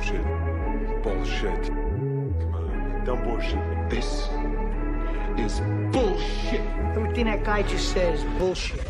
Bullshit. Bullshit. Come on. Don't bullshit. This is bullshit. Everything that guy just said is bullshit.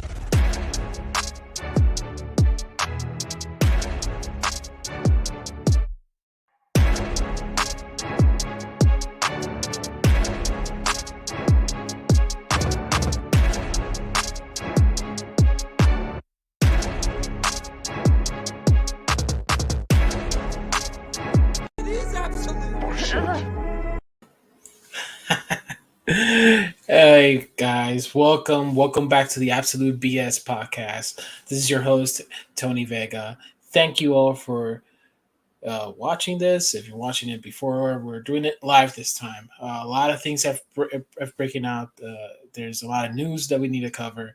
Hey guys, welcome back to the Absolute BS podcast. This is your host Tony Vega. Thank you all for watching this. If you're watching it before, we're doing it live this time. A lot of things have breaking out. There's a lot of news that we need to cover,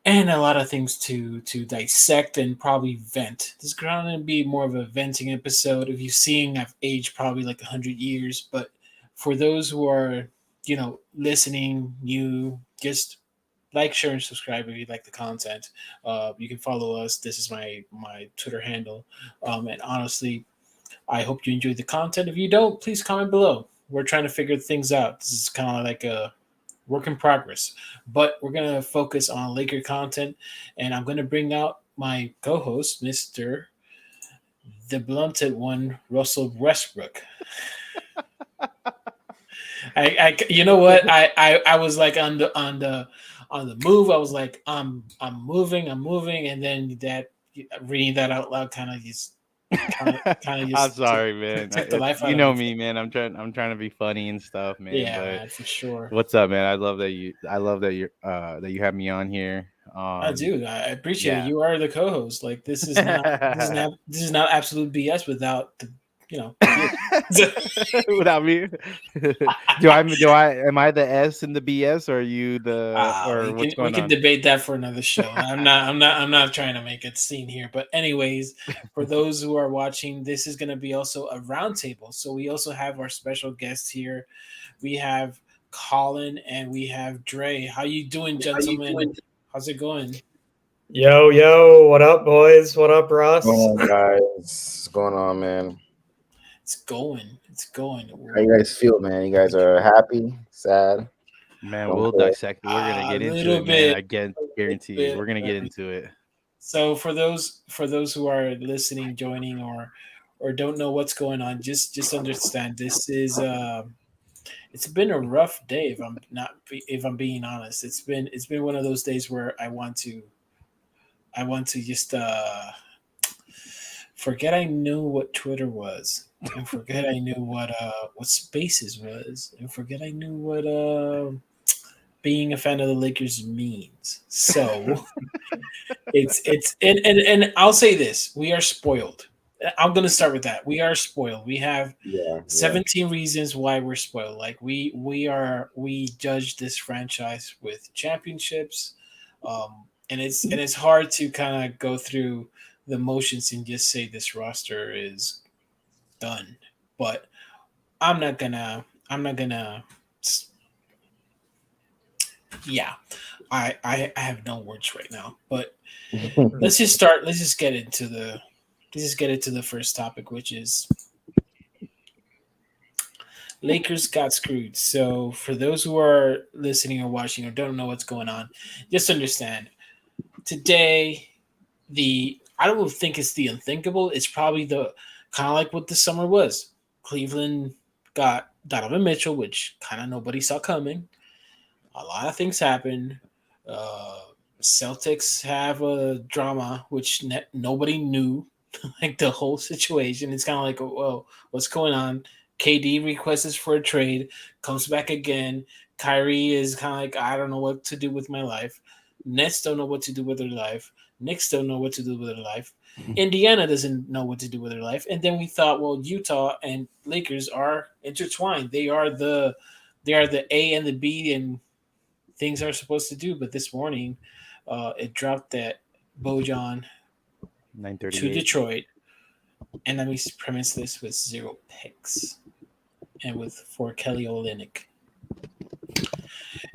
and a lot of things to dissect and probably vent. This is going to be more of a venting episode. If you've seen, I've aged probably like 100 years, but for those who are listening, you just like, share, and subscribe if you like the content. You can follow us. This is my Twitter handle. And honestly, I hope you enjoyed the content. If you don't, please comment below. We're trying to figure things out. This is kind of like a work in progress, but we're going to focus on Laker content, and I'm going to bring out my co-host, Mr. the Blunted One, Russell Westbrook. I you know what? I was like on the move. I was like, I'm moving, and then that reading that out loud kind of just I'm sorry, man. took the life out you of know me. me, man. I'm trying to be funny and stuff, man. Yeah, but man, for sure. What's up, man? I love that you have me on here. I do. I appreciate yeah. it. You are the co-host. Like this is not absolute BS without the without me. Am I the S in the BS, or are you the what's going on? We can debate that for another show. I'm not trying to make a scene here. But anyways, for those who are watching, this is gonna be also a roundtable. So we also have our special guests here. We have Colin and we have Dre. How you doing, gentlemen? How's it going? Yo, what up, boys? What up, Ross? What's going on, guys? What's going on, man? It's going. How you guys feel, man? You guys are happy, sad? Man, we'll dissect. We're gonna get into it, man. I guarantee you, we're gonna get into it. So for those who are listening, joining, or don't know what's going on, just understand this is it's been a rough day. If I'm being honest, it's been one of those days where I want to just forget I knew what Twitter was, and forget I knew what Spaces was, and forget I knew what being a fan of the Lakers means. So it's and I'll say this: we are spoiled. I'm gonna start with that. We are spoiled. We have 17 reasons why we're spoiled. Like we judge this franchise with championships, and it's hard to kind of go through the motions and just say this roster is done. But I'm not gonna. Yeah, I have no words right now. But let's just start. Let's just get into the first topic, which is Lakers got screwed. So for those who are listening or watching or don't know what's going on, just understand today I don't think it's the unthinkable. It's probably the kind of like what the summer was. Cleveland got Donovan Mitchell, which kind of nobody saw coming. A lot of things happened. Celtics have a drama, which nobody knew. Like the whole situation, it's kind of like, well, what's going on? KD requests for a trade, comes back again. Kyrie is kind of like, I don't know what to do with my life. Nets don't know what to do with their life. Knicks don't know what to do with their life. Indiana doesn't know what to do with their life. And then we thought, well, Utah and Lakers are intertwined. They are the A and the B, and things are supposed to do. But this morning, it dropped that Bojan 9:38 to Detroit, and let me premise this with 0 picks, and for Kelly Olynyk.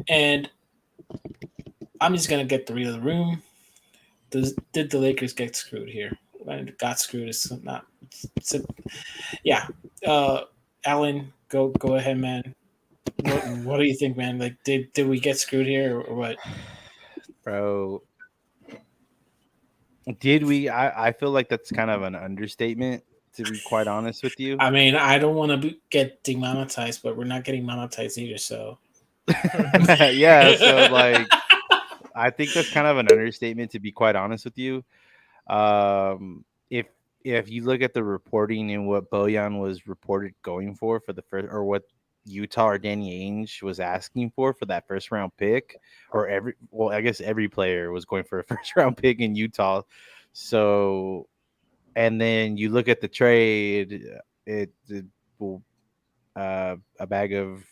And I'm just gonna get the real room. Did the Lakers get screwed here? Got screwed is not So, yeah. Alan, go ahead, man. What do you think, man? Like, did we get screwed here or what? Bro, did we? I feel like that's kind of an understatement, to be quite honest with you. I mean, I don't want to get demonetized, but we're not getting monetized either. So, Yeah. So, like, I think that's kind of an understatement, to be quite honest with you. If you look at the reporting and what Bojan was reported going for the first, or what Utah or Danny Ainge was asking for that first round pick, or I guess every player was going for a first round pick in Utah. So, and then you look at the trade, a bag of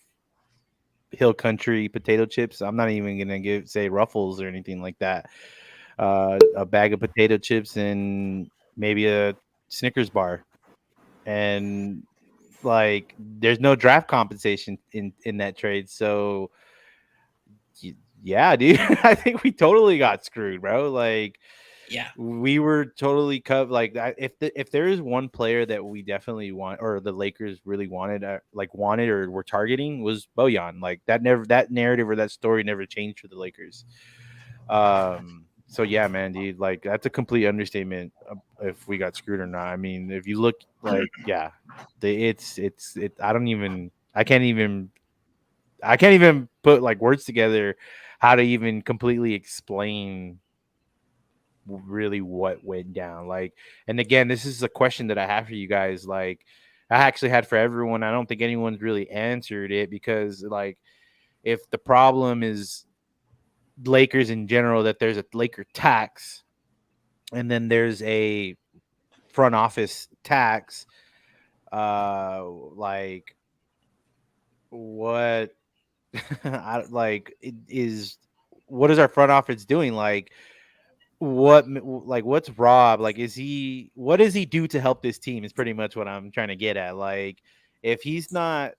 hill country potato chips. I'm not even gonna say Ruffles or anything like that. A bag of potato chips and maybe a Snickers bar, and like there's no draft compensation in that trade. So yeah, dude, I think we totally got screwed, bro. Like, yeah, we were totally cut. Like, if there is one player that we definitely want, or the Lakers really wanted, or were targeting, was Bojan. Like, that narrative or that story never changed for the Lakers. So yeah, man, dude, like, that's a complete understatement if we got screwed or not. I mean, if you look, like, yeah, it's I can't even put like words together how to even completely explain really what went down. Like, and again, this is a question that I have for you guys. Like, I actually had for everyone. I don't think anyone's really answered it, because, like, if the problem is Lakers in general, that there's a Laker tax, and then there's a front office tax, like, what what is our front office doing? Like, what's Rob, like, what does he do to help this team, is pretty much what I'm trying to get at. Like, if he's not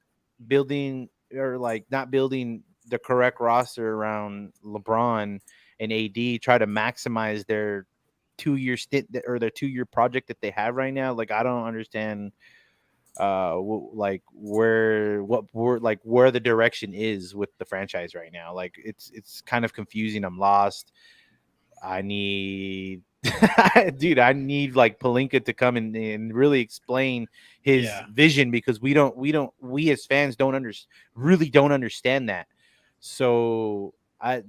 building, or like not building the correct roster around LeBron and AD, try to maximize their 2-year stint, or their 2-year project that they have right now, like, I don't understand where the direction is with the franchise right now. Like, it's kind of confusing. I'm lost. I need dude, I need like Palinka to come and really explain his vision, because we as fans really don't understand that. So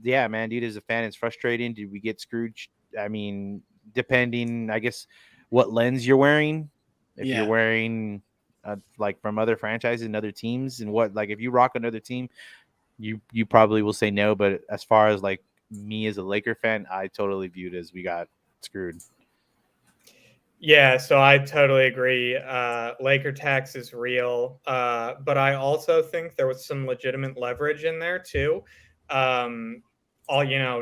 yeah, man, dude, as a fan, it's frustrating. Did we get screwed? I mean, depending, I guess, what lens you're wearing. If you're wearing like from other franchises and other teams, and what, like, if you rock another team, you probably will say no. But as far as like me as a Laker fan, I totally viewed as we got screwed. Yeah, so I totally agree. Laker tax is real, but I also think there was some legitimate leverage in there too.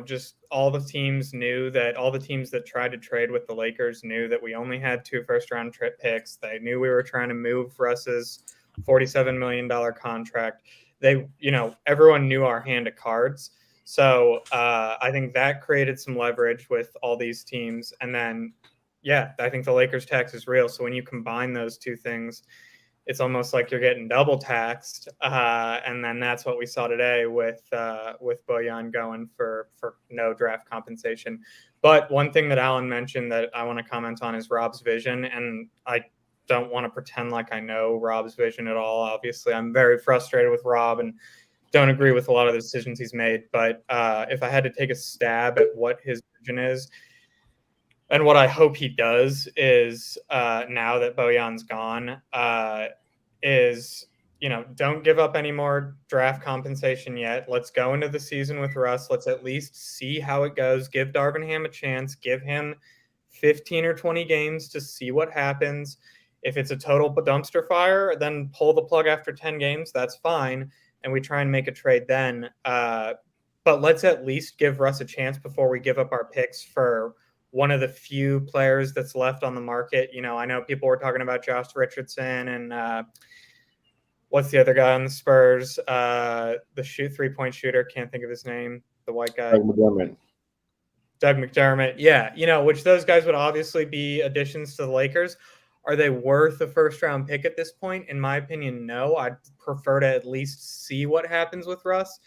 Just all the teams that tried to trade with the Lakers knew that we only had 2 first-round picks. They knew we were trying to move Russ's $47 million contract. Everyone knew our hand of cards. So I think that created some leverage with all these teams. And then, yeah, I think the Lakers tax is real. So when you combine those two things, it's almost like you're getting double taxed. And then that's what we saw today with Bojan going for no draft compensation. But one thing that Alan mentioned that I want to comment on is Rob's vision. And I don't want to pretend like I know Rob's vision at all. Obviously, I'm very frustrated with Rob and don't agree with a lot of the decisions he's made. But if I had to take a stab at what his vision is, and what I hope he does is, now that Bojan's gone, is, don't give up any more draft compensation yet. Let's go into the season with Russ. Let's at least see how it goes. Give Darvin Ham a chance. Give him 15 or 20 games to see what happens. If it's a total dumpster fire, then pull the plug after 10 games. That's fine. And we try and make a trade then. But let's at least give Russ a chance before we give up our picks for one of the few players that's left on the market. I know people were talking about Josh Richardson and what's the other guy on the Spurs? The 3-point shooter. Can't think of his name. The white guy. Doug McDermott. Yeah. Which those guys would obviously be additions to the Lakers. Are they worth a first-round pick at this point? In my opinion, no. I'd prefer to at least see what happens with Russ,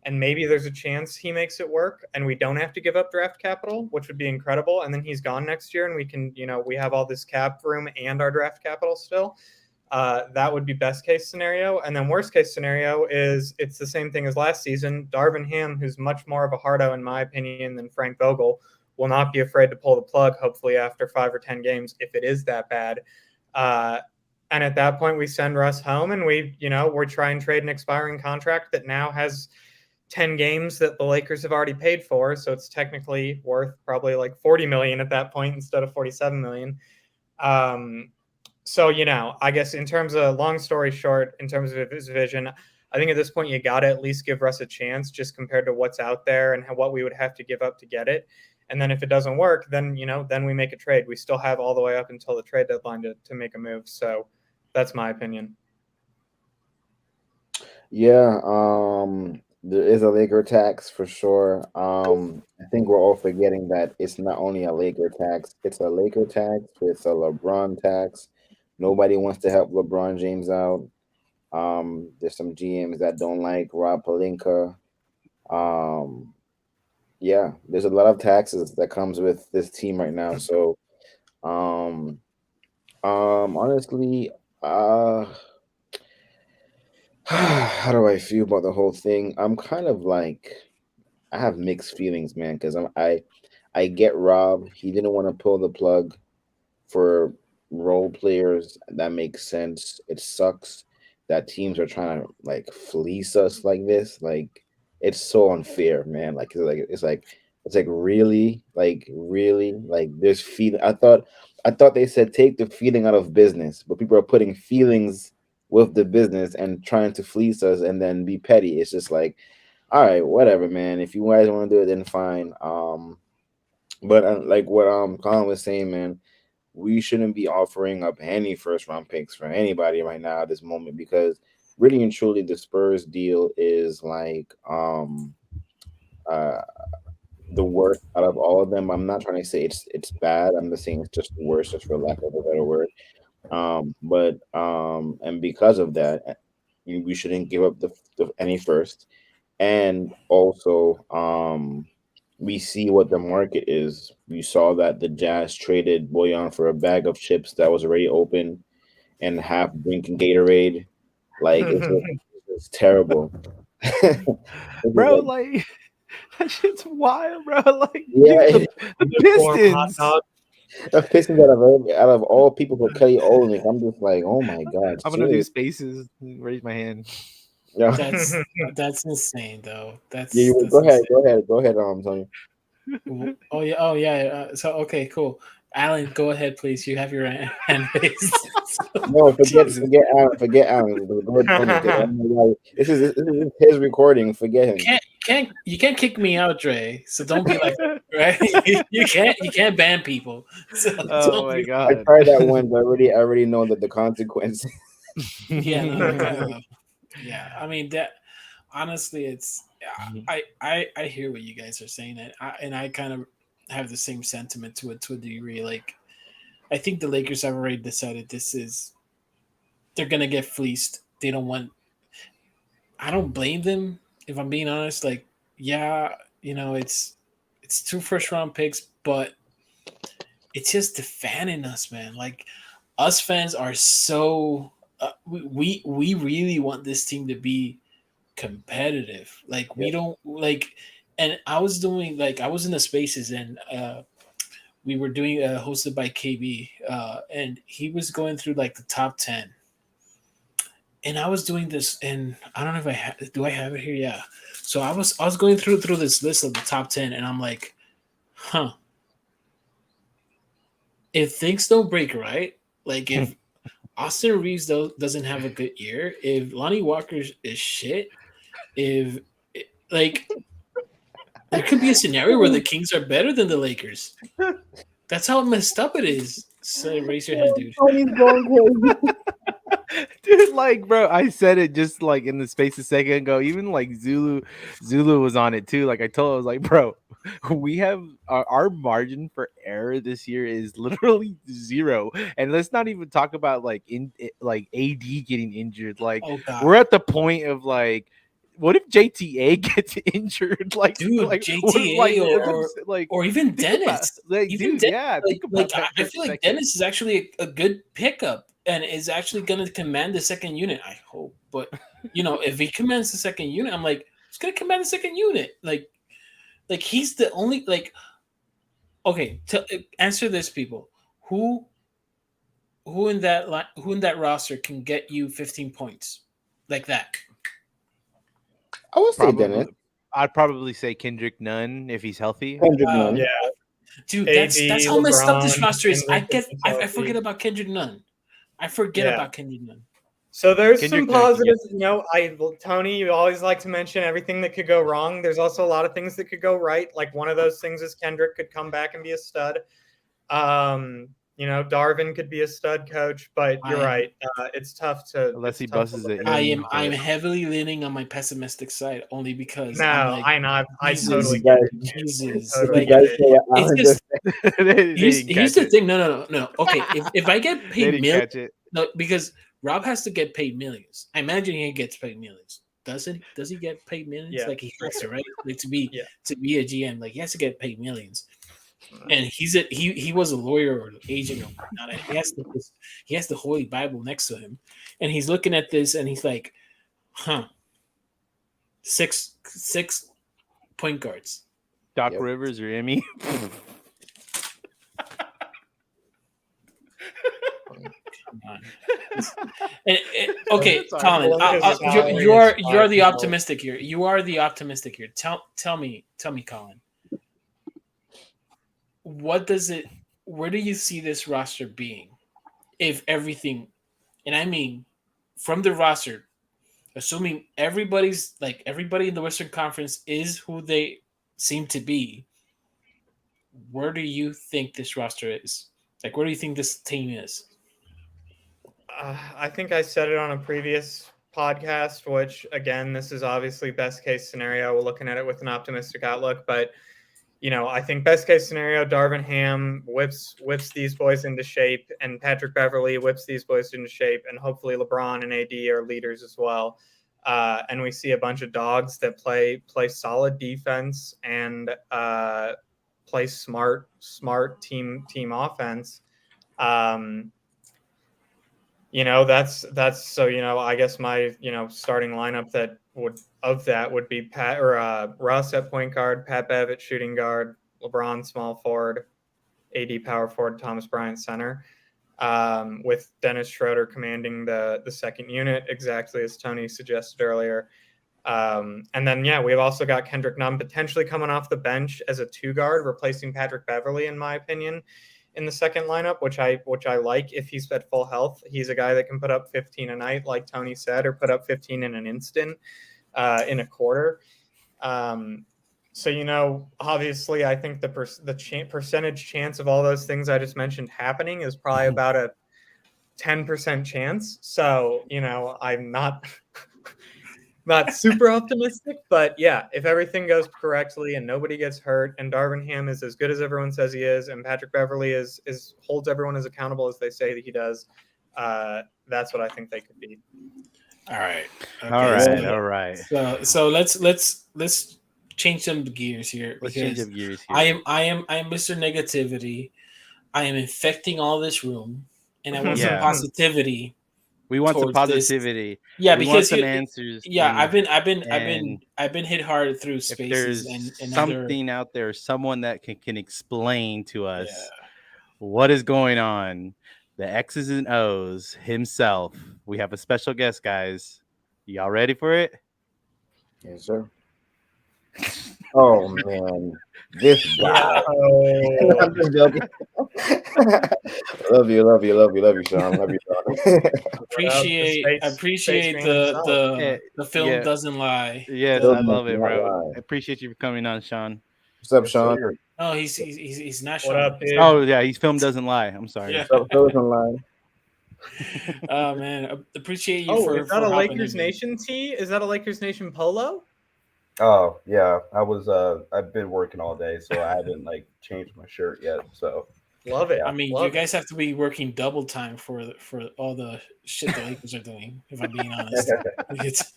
and maybe there's a chance he makes it work, and we don't have to give up draft capital, which would be incredible. And then he's gone next year, and we can, we have all this cap room and our draft capital still. That would be best case scenario. And then worst case scenario is it's the same thing as last season. Darvin Ham, who's much more of a hardo, in my opinion, than Frank Vogel, will not be afraid to pull the plug, hopefully after 5 or 10 games, if it is that bad. And at that point, we send Russ home, and we're trying to trade an expiring contract that now has 10 games that the Lakers have already paid for. So it's technically worth probably like $40 million at that point instead of $47 million. So, I guess in terms of long story short, in terms of his vision, I think at this point you got to at least give Russ a chance just compared to what's out there and what we would have to give up to get it. And then if it doesn't work, then, then we make a trade. We still have all the way up until the trade deadline to make a move. So that's my opinion. Yeah, there is a Laker tax for sure. I think we're all forgetting that it's not only a Laker tax, it's a Laker tax, it's a LeBron tax. Nobody wants to help LeBron James out. There's some GMs that don't like Rob Pelinka. Yeah, there's a lot of taxes that comes with this team right now. So, honestly, how do I feel about the whole thing? I'm kind of like, I have mixed feelings, man, because I get Rob. He didn't want to pull the plug for role players. That makes sense. It sucks that teams are trying to like fleece us like this. Like it's so unfair, man. It's like really like there's feeling. I thought they said take the feeling out of business, but people are putting feelings with the business and trying to fleece us and then be petty. It's just like, all right, whatever, man. If you guys want to do it, then fine. But like what Colin was saying, man, we shouldn't be offering up any first round picks for anybody right now at this moment because really and truly the Spurs deal is like the worst out of all of them. I'm not trying to say it's bad. I'm just saying it's just the worst, just for lack of a better word. And because of that, we shouldn't give up any first. And also, we see what the market is. We saw that the Jazz traded Boyan for a bag of chips that was already open and half drinking Gatorade. Like it's terrible, bro. Like that shit's wild, bro. Like yeah, the Pistons. The Pistons out of all people for Kelly Olynyk, I'm just like, oh my god. I'm gonna do spaces. Raise my hand. Yeah. That's insane, though. That's go ahead, Tony. Oh yeah. So okay, cool. Alan, go ahead, please. You have your hand raised. No, forget Alan. Go ahead, Tony. This is his recording. Forget him. You can't kick me out, Dre. So don't be like right. You can't ban people. So oh my god! I tried that one, but I already know that the consequence. Yeah. Yeah, I mean that. Honestly, it's I hear what you guys are saying, and I kind of have the same sentiment to it to a degree. Like, I think the Lakers have already decided they're gonna get fleeced. They don't want. I don't blame them if I'm being honest. Like, yeah, it's 2 first round picks, but it's just the fan in us, man. Like, us fans are so. We really want this team to be competitive. Like we don't like, and I was in the spaces and we were doing hosted by KB and he was going through like the top 10 and I was doing this and I don't know if do I have it here? Yeah. So I was going through this list of the top 10 and I'm like, if things don't break right, like if Austin Reeves doesn't have a good year, if Lonnie Walker is shit, there could be a scenario where the Kings are better than the Lakers. That's how messed up it is. So raise your hand, dude. Dude, like, bro, I said it just like in the space a second ago. Even like Zulu was on it too. Like I was like, bro, we have our margin for error this year is literally zero. And let's not even talk about like AD getting injured. Like Oh God, we're at the point of like, what if JTA gets injured? Like, dude, like what if, JTA like, or even think about, Dennis. like, Even dude, Dennis, yeah, like, think about that I for a feel like second. Dennis is actually a good pickup and is actually going to command the second unit. I hope, but if he commands the second unit, I'm like, he's going to command the second unit. Like he's the only Okay, answer this, people. Who in that roster can get you 15 points like that? I would say Probably, Dennis. I'd probably say Kendrick Nunn if he's healthy. Kendrick Nunn. Yeah, Dude, AD, that's how messed up this LeBron, roster is. I Kendrick is I healthy. forget about Kendrick Nunn. I forget Yeah. about Kendrick Nunn. So there's Kendrick some Nunn can get- positives. Tony, you always like to mention everything that could go wrong. There's also a lot of things that could go right. Like one of those things is Kendrick could come back and be a stud. Darvin could be a stud coach, but you're right. It's tough to Unless he it's tough busts to it. look at. I'm heavily leaning on my pessimistic side only because No, I'm like, I know. I Jesus, totally get it. Jesus. Totally Like, get it. it's just They here's didn't catch the it. thing. No. Okay, if I get They paid didn't millions, catch it. no, because Rob has to get paid millions. I imagine he gets paid millions. Does he get paid millions? Yeah, Like he for has to, sure. right? Like to be Yeah. a GM, like he has to get paid millions. And he was a lawyer or an agent or whatnot. And he has the Holy Bible next to him, and he's looking at this and he's like, six point guards. Doc Yep. Rivers or Emmy. Come on. Okay, Sorry. Colin, you are the optimistic here. You are the optimistic here. Tell me, Colin. Where do you see this roster being if everything, and I mean from the roster, assuming everybody in the Western Conference is who they seem to be, where do you think this roster is? Like, where do you think this team is? I think I said it on a previous podcast, which again, this is obviously best case scenario. We're looking at it with an optimistic outlook, but I think best case scenario, Darvin Ham whips these boys into shape, and Patrick Beverly whips these boys into shape, and hopefully LeBron and AD are leaders as well. And we see a bunch of dogs that play solid defense and play smart team offense. That's so I guess my starting lineup would be Pat or Russ at point guard, Pat Bev at shooting guard, LeBron small forward, AD power forward, Thomas Bryant center, with Dennis Schroeder commanding the second unit, exactly as Tony suggested earlier. And then we've also got Kendrick Nunn potentially coming off the bench as a 2 guard, replacing Patrick Beverly, in my opinion, in the second lineup, which I like if he's at full health. He's a guy that can put up 15 a night, like Tony said, or put up 15 in an instant, in a quarter. So obviously, I think the percentage chance of all those things I just mentioned happening is probably about a 10% chance. So I'm not super optimistic, but if everything goes correctly and nobody gets hurt and Darvin Ham is as good as everyone says he is, and Patrick Beverly is holds everyone as accountable as they say that he does, that's what I think they could be. All right. Okay, all right. So let's change some gears here. Let's change because up gears here. I am Mr. Negativity. I am infecting all this room, and I want some Yeah. positivity. We want some towards this. positivity. Yeah, We because want some answers. Yeah, and I've been hit hard through if spaces there's and something out there, someone that can explain to us what is going on, the X's and O's himself. We have a special guest, guys. Y'all ready for it? Yes, sir. Oh man, this guy. I'm just joking. love you, Sean. Love you, Sean. appreciate the film doesn't lie. Yes, I love it, bro. I appreciate you for coming on, Sean. What's up, Sean? Oh, he's not What Sean. up, dude? Oh yeah, he's film doesn't lie. I'm sorry. Yeah. Online. Oh man, appreciate you for. Is that a hopping Lakers in. Nation tee? Is that a Lakers Nation polo? Oh yeah, I was. I've been working all day, so I haven't like changed my shirt yet. So Love yeah. it. I mean, you Love it. guys have to be working double time for all the shit the Lakers are doing. If I'm being honest, it's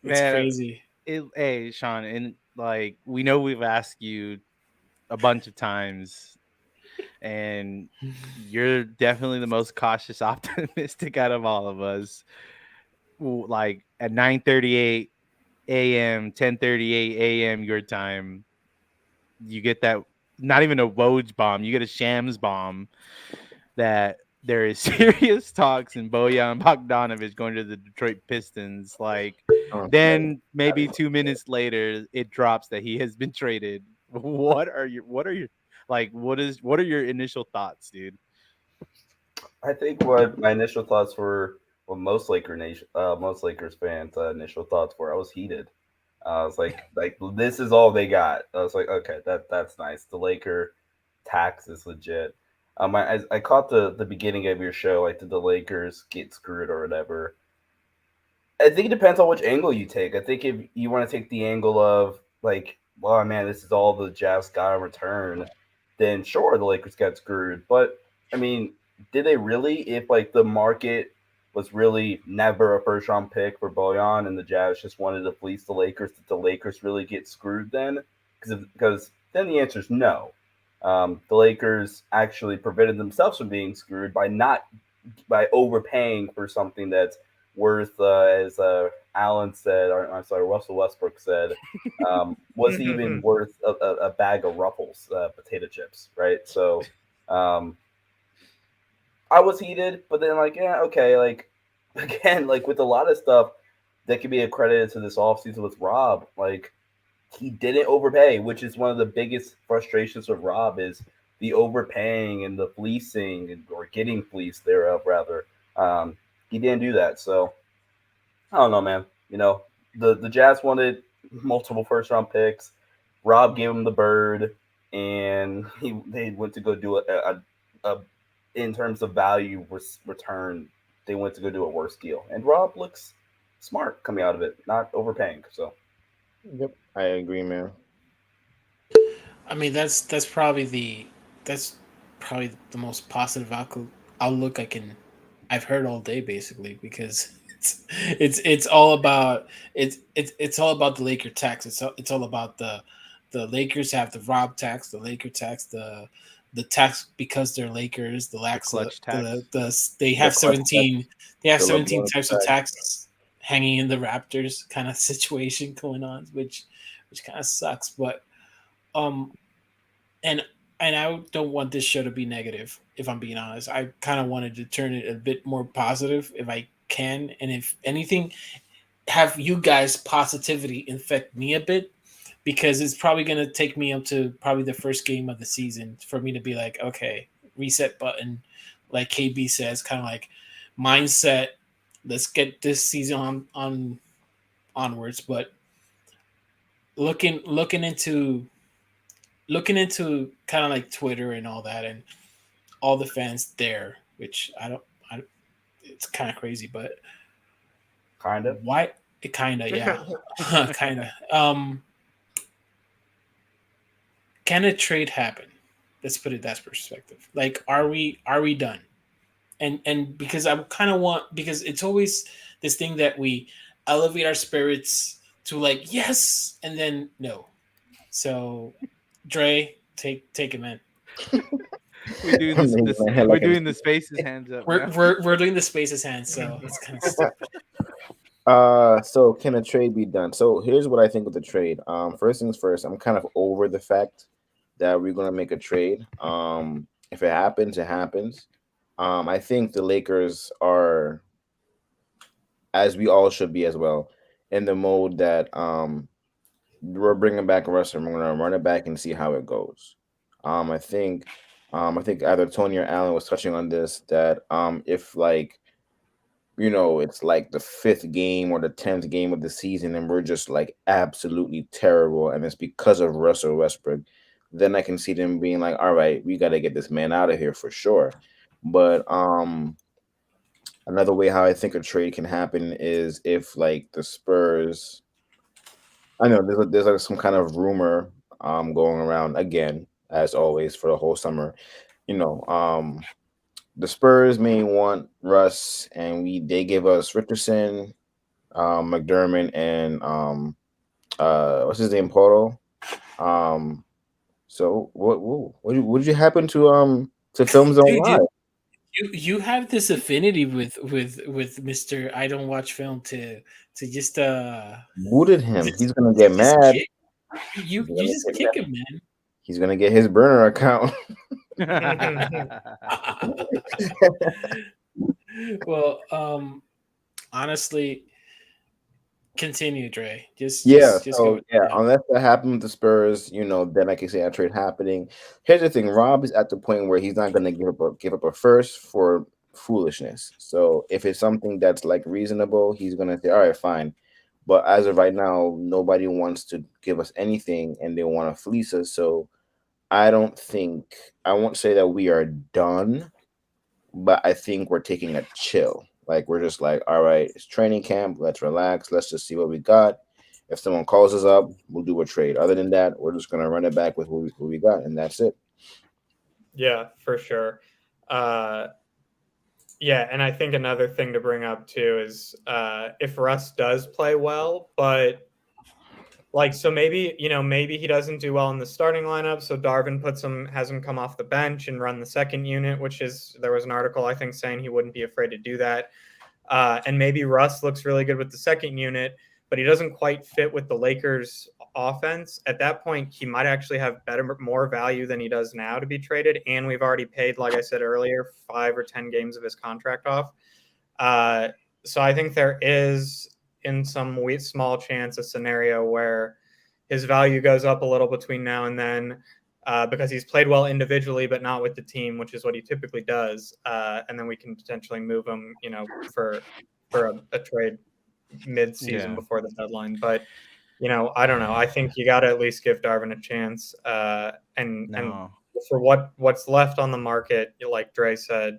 Man, crazy. hey Sean, and like we know we've asked you a bunch of times, and you're definitely the most cautious, optimistic out of all of us. Like at 9:38 a.m., 10:38 a.m. your time, you get that not even a Woj bomb, you get a Shams bomb that there is serious talks in Bojan Bogdanovic going to the Detroit Pistons. Like, Oh, then maybe 2 minutes later, it drops that he has been traded. What are your like? What are your initial thoughts, dude? I think what my initial thoughts were, well, most Lakers fans' initial thoughts were, I was heated. I was like this is all they got. I was like, okay, that's nice. The Laker tax is legit. I caught the beginning of your show. Like, did the Lakers get screwed or whatever? I think it depends on which angle you take. I think if you want to take the angle of like, well, man, this is all the Jazz got in return, then sure, the Lakers got screwed. But I mean, did they really? If like the market was really never a first round pick for Boyan, and the Jazz just wanted to fleece the Lakers, did the Lakers really get screwed then? Because then the answer is no. The Lakers actually prevented themselves from being screwed by not by overpaying for something that's worth, as Allen said, or I'm sorry, Russell Westbrook said, was even worth a bag of Ruffles potato chips, right? So um, I was heated, but then like, yeah, okay, like again, like with a lot of stuff that could be accredited to this offseason with Rob, like he didn't overpay, which is one of the biggest frustrations of Rob is the overpaying and the fleecing or getting fleeced thereof rather. He didn't do that, so I don't know, man. The Jazz wanted multiple first round picks. Rob gave him the bird, and they went to go do a in terms of value return. They went to go do a worse deal, and Rob looks smart coming out of it, not overpaying. So yep, I agree, man. I mean, that's probably the most positive outlook I've heard all day, basically, because it's all about it's all about the Laker tax. It's all about the Lakers have the Rob tax, the Laker tax, the tax because they're Lakers. The The lax clutch tax. they The have clutch tax, 17 they have the 17 LeBron types of tax. taxes hanging in the Raptors kind of situation going on, which kind of sucks. But um and I don't want this show to be negative. If I'm being honest, I kind of wanted to turn it a bit more positive if I can, and if anything, have you guys positivity infect me a bit, because it's probably going to take me up to probably the first game of the season for me to be like, okay, reset button, like KB says, kind of like mindset. Let's get this season on onwards. But looking into kind of like Twitter and all that, and all the fans there, which I it's kind of crazy, but kind of. why? It kind of, yeah, kind of. Can a trade happen? Let's put it that perspective. Like, are we done? And because I kind of want, because it's always this thing that we elevate our spirits to like yes, and then no. So Dre, take it, man. We're doing I'm this. leaving This my head we're like I'm doing the spaces hands up We're now. we're, we're doing the spaces hand, so it's kind of stupid. So can a trade be done? So here's what I think of the trade. First things first, I'm kind of over the fact that we're gonna make a trade. If it happens, it happens. I think the Lakers are, as we all should be as well, in the mode that we're bringing back Russell. We're gonna run it back and see how it goes. Um, I think, I think either Tony or Allen was touching on this that if like it's like the fifth game or the 10th game of the season, and we're just like absolutely terrible, and it's because of Russell Westbrook, then I can see them being like, all right, we got to get this man out of here for sure. But another way how I think a trade can happen is if like the Spurs, I know there's like some kind of rumor going around again, as always, for the whole summer. You know, the Spurs may want Russ, and they gave us Richardson, McDermott, and what's his name, Poro. Um, so what did you happen to Film Zone Dude, Live? you have this affinity with Mister. I don't watch film to just Booted him. just He's gonna get just mad. kick He's you gonna just get kick mad. him, man. He's gonna get his burner account. Well, honestly, continue, Dre. Yeah, Just go. so yeah, Yeah, unless that happened with the Spurs, then I can see a trade happening. Here's the thing: Rob is at the point where he's not gonna give up a first for foolishness. So if it's something that's like reasonable, he's gonna say, "All right, fine." But as of right now, nobody wants to give us anything, and they want to fleece us. So I don't think I won't say that we are done, but I think we're taking a chill. Like we're just like, all right, it's training camp. Let's relax. Let's just see what we got. If someone calls us up, we'll do a trade. Other than that, we're just gonna run it back with who we got, and that's it. Yeah, for sure. Uh, yeah, and I think another thing to bring up too is if Russ does play well, but like so maybe he doesn't do well in the starting lineup, so Darvin has him come off the bench and run the second unit, which is there was an article I think saying he wouldn't be afraid to do that. And maybe Russ looks really good with the second unit, but he doesn't quite fit with the Lakers offense. At that point, he might actually have more value than he does now to be traded. And we've already paid, like I said earlier, 5 or 10 games of his contract off. So I think there is, in some small chance, a scenario where his value goes up a little between now and then. Because he's played well individually, but not with the team, which is what he typically does. And then we can potentially move him, for a trade mid-season before the deadline. But I don't know. I think you got to at least give Darvin a chance. And for what's left on the market, like Dre said,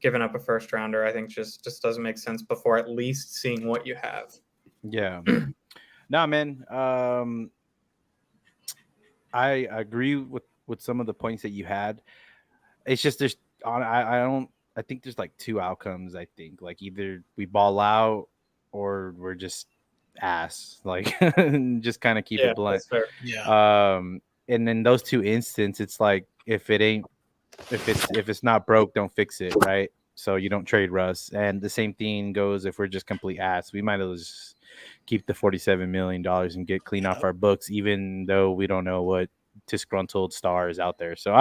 giving up a first rounder, I think just doesn't make sense before at least seeing what you have. Yeah. Nah, man. I agree with some of the points that you had. It's just I think there's like two outcomes. I think like either we ball out or we're just ass, like just kind of keep it blunt. That's fair. yeah. And in those two instances, it's like if it's not broke, don't fix it, right? So you don't trade Russ. And the same thing goes if we're just complete ass. We might as well just keep the $47 million and get clean off our books, even though we don't know what disgruntled star is out there. So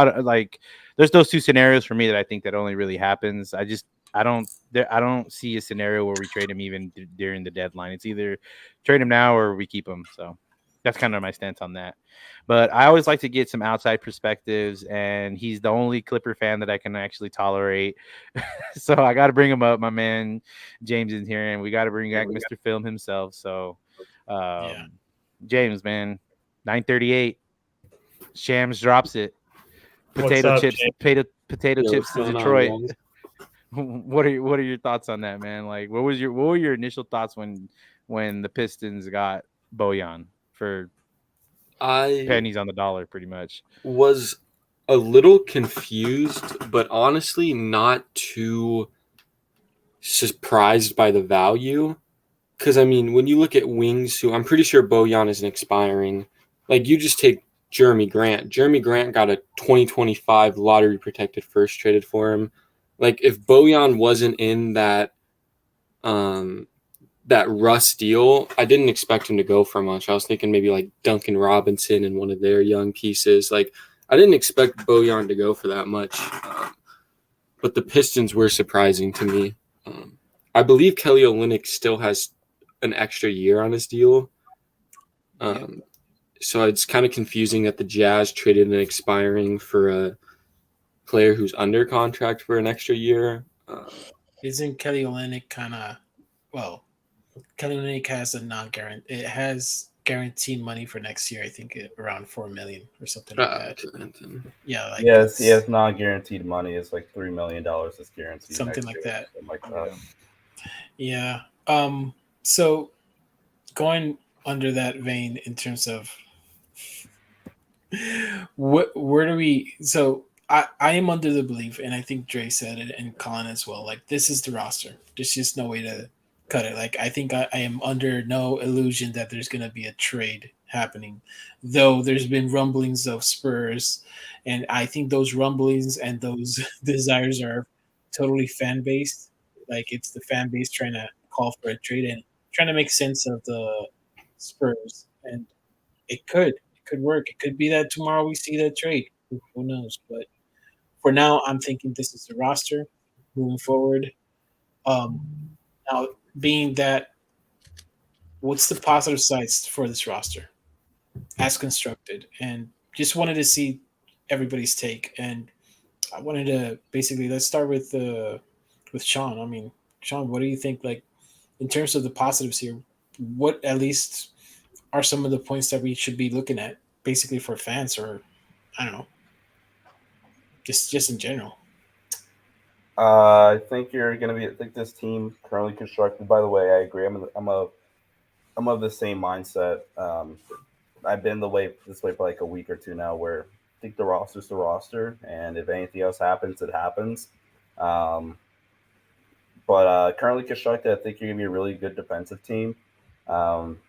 there's those two scenarios for me that I think that only really happens. I don't see a scenario where we trade him even during the deadline. It's either trade him now or we keep him. So that's kind of my stance on that. But I always like to get some outside perspectives, and he's the only Clipper fan that I can actually tolerate. So I got to bring him up. My man James is here, and we got to bring back Mr. Film himself. So, James, man, 9:38. Shams drops it. Potato chips to Detroit. What are your thoughts on that, man? Like, what were your initial thoughts when the Pistons got Bojan for pennies on the dollar, pretty much? Was a little confused, but honestly not too surprised by the value. Because, I mean, when you look at wings, who I'm pretty sure Bojan isn't expiring, like you just take Jeremy Grant. Jeremy Grant got a 2025 lottery protected first traded for him. Like if Bojan wasn't in that Russ deal, I didn't expect him to go for much. I was thinking maybe like Duncan Robinson and one of their young pieces. Like I didn't expect Bojan to go for that much. But the Pistons were surprising to me. I believe Kelly Olynyk still has an extra year on his deal. So it's kind of confusing that the Jazz traded an expiring for a player who's under contract for an extra year. Isn't Kelly Olynyk kind of Kelly Olynyk has a non-guarantee. It has guaranteed money for next year. I think around $4 million or something like that. Yeah, like yes, he has non-guaranteed money. It's like $3 million is guaranteed. Something like that. Something like that. Yeah. So going under that vein in terms of where do we? So I am under the belief, and I think Dre said it, and Colin as well. Like this is the roster. There's just no way to cut it. Like I think I am under no illusion that there's gonna be a trade happening, though there's been rumblings of Spurs, and I think those rumblings and those desires are totally fan based. Like it's the fan base trying to call for a trade and trying to make sense of the Spurs, and it could work. It could be that tomorrow we see that trade. Who knows? But for now, I'm thinking this is the roster moving forward. Um, Now, being that, what's the positive sides for this roster as constructed? And just wanted to see everybody's take. And I wanted to basically let's start with Sean. I mean, Sean, what do you think? Like in terms of the positives here, what at least are some of the points that we should be looking at, basically for fans, or I don't know, just in general. I think you're gonna be. I think this team currently constructed. By the way, I agree. I'm of the same mindset. I've been this way for like a week or two now, where I think the roster's the roster, and if anything else happens, it happens. Um, but currently constructed, I think you're gonna be a really good defensive team. Um,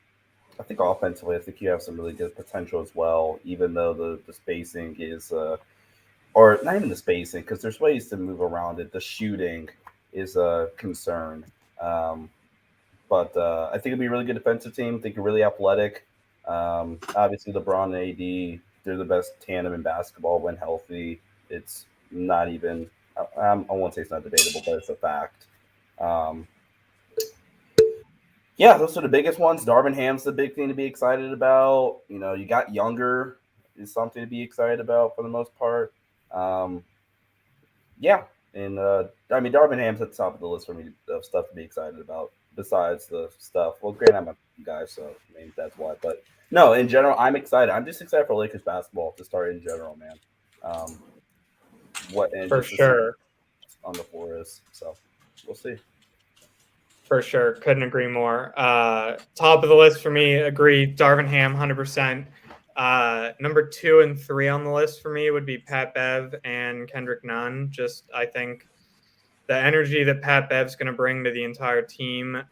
I think offensively, I think you have some really good potential as well, even though the spacing is, or not even the spacing, because there's ways to move around it. The shooting is a concern. Um, but I think it'll be a really good defensive team. I think you're really athletic. Obviously, LeBron and AD, they're the best tandem in basketball when healthy. It's not even, I won't say it's not debatable, but it's a fact. Um, yeah, those are the biggest ones. Darvin Ham's the big thing to be excited about. You know, you got younger is something to be excited about for the most part. Um, yeah, and I mean, Darvin Ham's at the top of the list for me of stuff to be excited about. Besides the stuff, well, great, I'm a guy, so maybe that's why. But no, in general, I'm excited. I'm just excited for Lakers basketball to start in general, man. Um, what and For just to see sure. on the floor is. So we'll see. For sure. Couldn't agree more. Top of the list for me, agree. Darvin Ham, 100%. Number 2 and 3 on the list for me would be Pat Bev and Kendrick Nunn. Just, I think the energy that Pat Bev's going to bring to the entire team.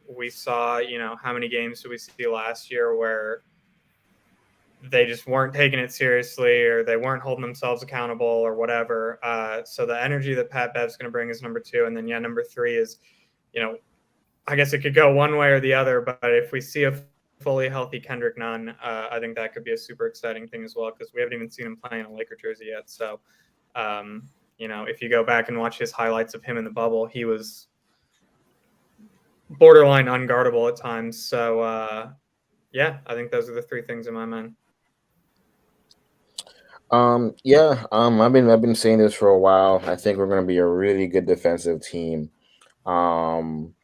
We saw, how many games did we see last year where they just weren't taking it seriously or they weren't holding themselves accountable or whatever. So the energy that Pat Bev's going to bring is number 2. And then, number 3 is, I guess it could go one way or the other, but if we see a fully healthy Kendrick Nunn, I think that could be a super exciting thing as well because we haven't even seen him play in a Laker jersey yet. So, if you go back and watch his highlights of him in the bubble, he was borderline unguardable at times. So, I think those are the 3 things in my mind. I've been saying this for a while. I think we're gonna be a really good defensive team. Um,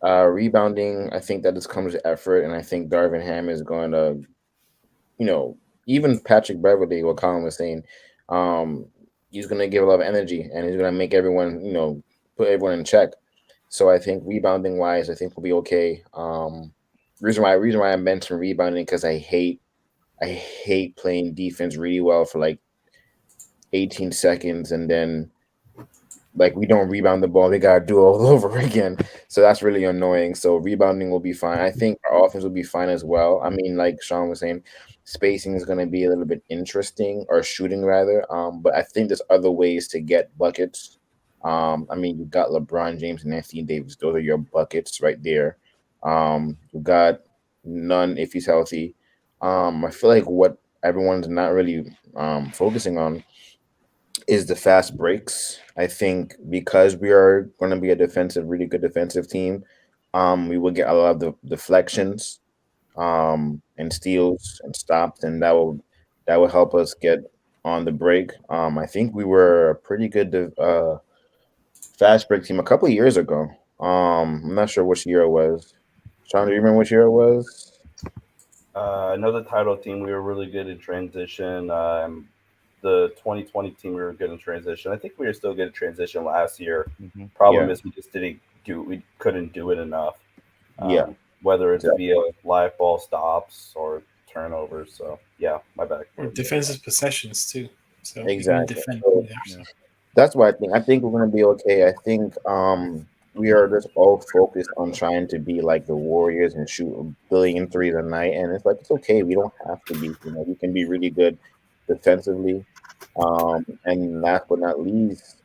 Rebounding, I think that just comes with effort, and I think Darvin Ham is going to, even Patrick Beverly, what Colin was saying, um, he's going to give a lot of energy, and he's going to make everyone, put everyone in check. So I think rebounding wise, I think we'll be okay. Reason why I mentioned rebounding because I hate playing defense really well for like 18 seconds and then like we don't rebound the ball, they gotta do it all over again. So that's really annoying. So rebounding will be fine. I think our offense will be fine as well. I mean, like Sean was saying, spacing is gonna be a little bit interesting, or shooting rather. But I think there's other ways to get buckets. I mean, you got LeBron James and Anthony Davis; those are your buckets right there. You got none if he's healthy. I feel like what everyone's not really focusing on is the fast breaks. I think because we are going to be a really good defensive team, we will get a lot of the deflections, and steals and stops, and that will help us get on the break. I think we were a pretty good fast break team a couple of years ago. I'm not sure which year it was. Sean, do you remember which year it was? Another title team, we were really good in transition. The 2020 team, we were good in transition. I think we were still good at transition last year. Problem Yeah, is we just didn't do we couldn't do it enough. yeah. whether it's via live ball stops or turnovers. So yeah, my bad. Or defensive possessions too. So you can Exactly. defend. So that's what I think. I think we're gonna be okay. I think we are just all focused on trying to be like the Warriors and shoot a billion threes a night, and it's like it's okay. We don't have to be. We can be really good defensively. And last but not least,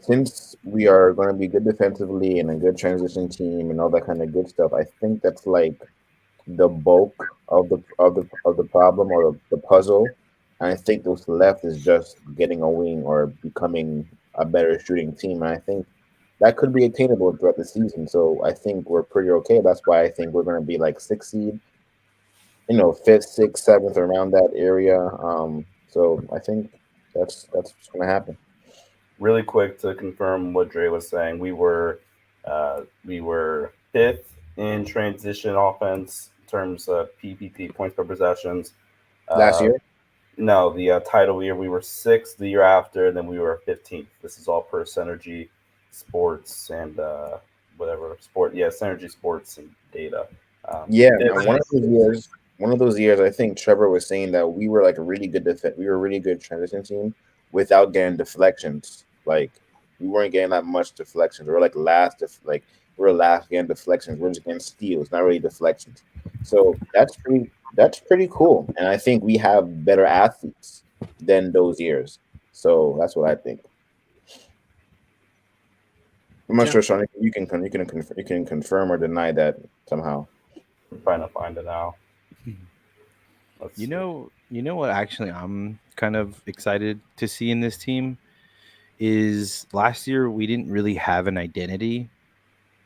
since we are going to be good defensively and a good transition team and all that kind of good stuff, I think that's like the bulk of the problem or the puzzle. And I think what's left is just getting a wing or becoming a better shooting team. And I think that could be attainable throughout the season. So I think we're pretty okay. That's why I think we're going to be like 6th seed, fifth, sixth, seventh, around that area. So I think that's what's going to happen. Really quick to confirm what Dre was saying, we were fifth in transition offense in terms of PPP, points per possessions. Last year? No, the title year we were 6th. The year after, and then we were 15th. This is all per Synergy Sports and whatever sport. Yeah, Synergy Sports and data. And one of those years, I think Trevor was saying that we were like a really good we were a really good transition team without getting deflections. Like we weren't getting that much deflections. We were like we were last getting deflections. We're just getting steals, not really deflections. So that's pretty cool. And I think we have better athletes than those years. So that's what I think. I'm not sure, Sean. You can confirm or deny that somehow. I'm trying to find it now. You know what? Actually, I'm kind of excited to see in this team is last year we didn't really have an identity,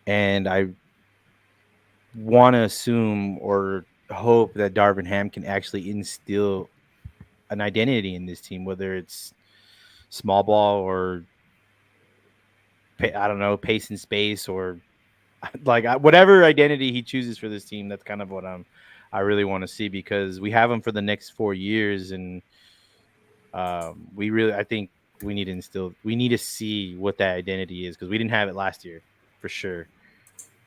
and I want to assume or hope that Darvin Ham can actually instill an identity in this team, whether it's small ball or I don't know, pace and space or like whatever identity he chooses for this team. That's kind of what I really want to see because we have him for the next 4 years, and I think we need to see what that identity is because we didn't have it last year for sure,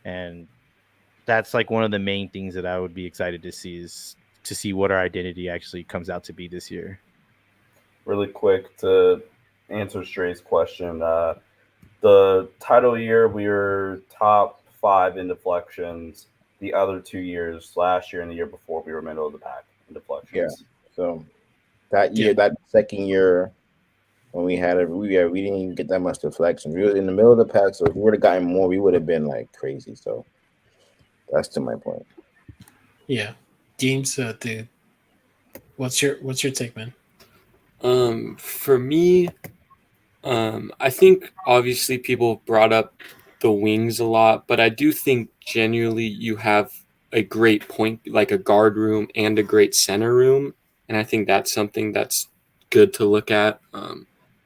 and that's like one of the main things that I would be excited to see is to see what our identity actually comes out to be this year. Really quick to answer Stray's question, the title year we were top 5 in deflections. The other 2 years, last year and the year before, we were middle of the pack in deflections. Yeah. So that year, that second year, when we had we didn't even get that much deflection. We were in the middle of the pack, so if we would have gotten more, we would have been like crazy. So that's to my point. Yeah, James, dude, what's your take, man? For me, I think obviously people brought up the wings a lot, but I do think genuinely you have a great point, like a guard room and a great center room, and I think that's something that's good to look at.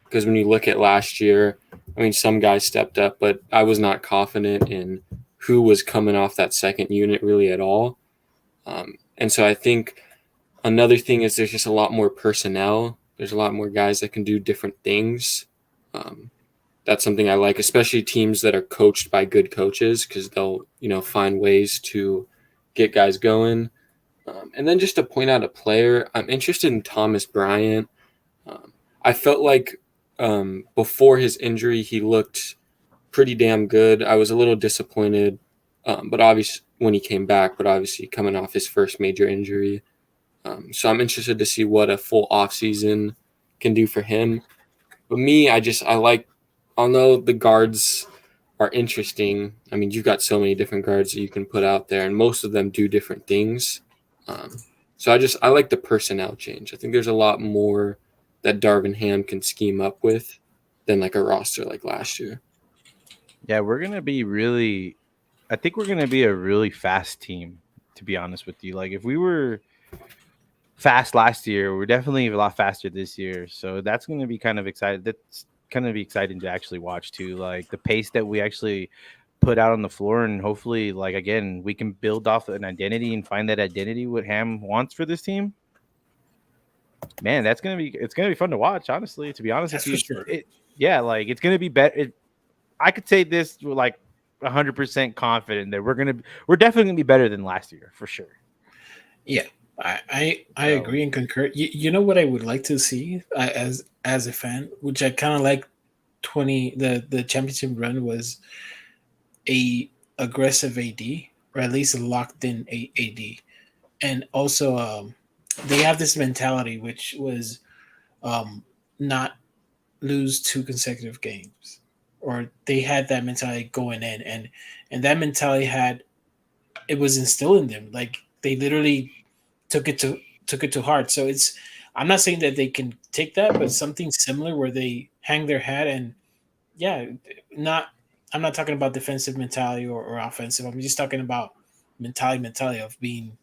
Because when you look at last year, I mean, some guys stepped up, but I was not confident in who was coming off that second unit really at all. And so I think another thing is there's just a lot more personnel. There's a lot more guys that can do different things. That's something I like, especially teams that are coached by good coaches because they'll, find ways to get guys going. And then just to point out a player, I'm interested in Thomas Bryant. I felt like before his injury, he looked pretty damn good. I was a little disappointed, but obviously when he came back, but obviously coming off his first major injury. So I'm interested to see what a full offseason can do for him. But me, although the guards are interesting. I mean, you've got so many different guards that you can put out there, and most of them do different things. So I like the personnel change. I think there's a lot more that Darvin Ham can scheme up with than like a roster like last year. Yeah, I think we're going to be a really fast team, to be honest with you. Like if we were fast last year, we're definitely a lot faster this year. So that's going to be kind of exciting. That's kind of exciting to actually watch too. Like the pace that we actually put out on the floor, and hopefully, like again, we can build off an identity and find that identity what Ham wants for this team. Man, it's gonna be fun to watch. Honestly, to be honest with you, sure. like it's gonna be better. I could say this like 100% confident that we're definitely gonna be better than last year for sure. Yeah, I So- agree and concur. You know what I would like to see as a fan, which I kind of like. The championship run was a aggressive AD, or at least a locked in AD, and also they have this mentality which was not lose two consecutive games, or they had that mentality going in, and that mentality had it was instilled in them. Like they literally took it to heart. So it's I'm not saying that they can take that, but something similar where they hang their hat and yeah, not I'm not talking about defensive mentality or offensive. I'm just talking about mentality of being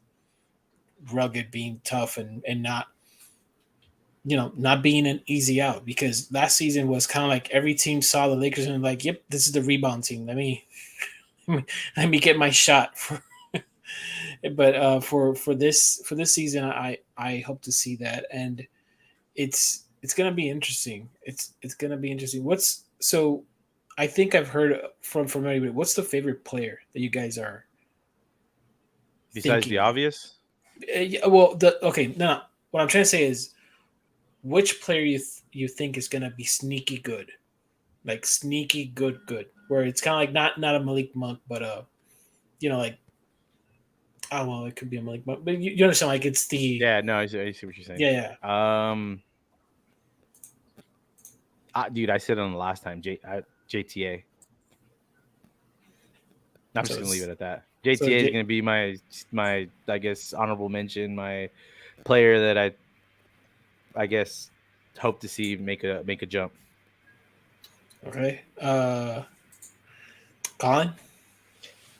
rugged, being tough, and not not being an easy out. Because last season was kind of like every team saw the Lakers and like, yep, this is the rebound team. Let me get my shot for. But for this season, I hope to see that, and it's gonna be interesting. It's gonna be interesting. What's so? I think I've heard from everybody. What's the favorite player that you guys are Besides thinking the of? obvious, Yeah, well, no. What I'm trying to say is, which player you think is gonna be sneaky good, like sneaky good, where it's kind of like not a Malik Monk, but like oh well, it could be a Malik Monk, but you understand, like it's the yeah, no, I see what you're saying. yeah. Dude, I said it on the last time, JTA. I'm So just gonna leave it's it at that. so JTA is J- gonna be my I guess honorable mention, my player that I guess hope to see make a jump. okay. Colin.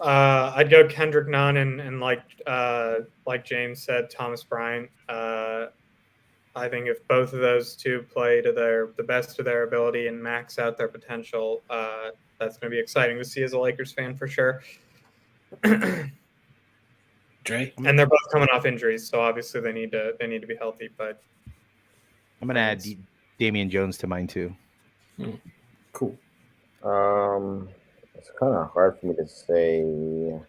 I'd go Kendrick Nunn and like James said, Thomas Bryant. I think if both of those two play to the best of their ability and max out their potential, that's going to be exciting to see as a Lakers fan for sure. Dre. And they're both coming off injuries, so obviously they need to be healthy. But I'm gonna add Damian Jones to mine too. Cool. It's kind of hard for me to say.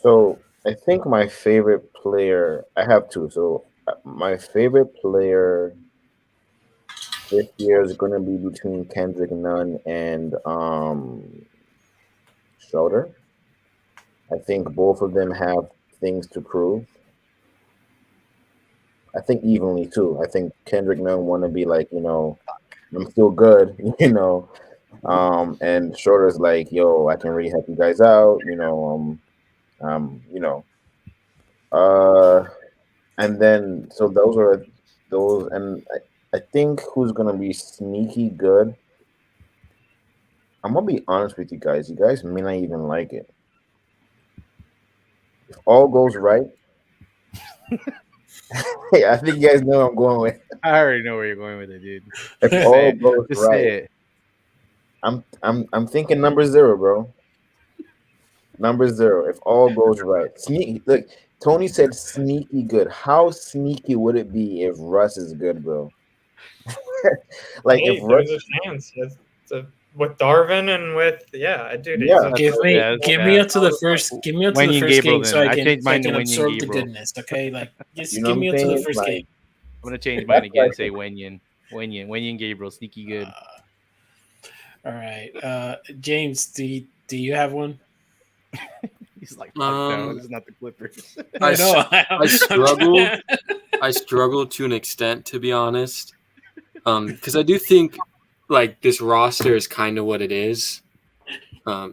So I think my favorite player, I have two. So my favorite player this year is going to be between Kendrick Nunn and Schroeder. I think both of them have things to prove. I think evenly too. I think Kendrick Nunn want to be like, I'm still good, and Schroeder's like, yo, I can really help you guys out, uh, and then so those are those, and I think who's gonna be sneaky good. I'm gonna be honest with you guys. You guys may not even like it. If all goes right, hey, I think you guys know where I'm going with. I already know where you're going with it, dude. If all goes Just right, say it. I'm thinking number 0, bro. Number 0. If all goes right, sneaky. Look, Tony said sneaky good. How sneaky would it be if Russ is good, bro? Like hey, if Russ, there's a chance. With Darvin and with dude. Yeah. Give me up to the first. Give me up to the Wenyen first Gabriel, game then. so I I can changed mine to Wenyen absorb the Gabriel. goodness. Okay, like just You know give what me I'm up to the saying? first Like, game. I'm gonna change mine again. Say Wenyen Gabriel, sneaky good. All right, James, do you have one? He's like, fuck no, this is not the Clippers. I know. I struggle. I struggle to an extent, to be honest, because I do think like this roster is kind of what it is. I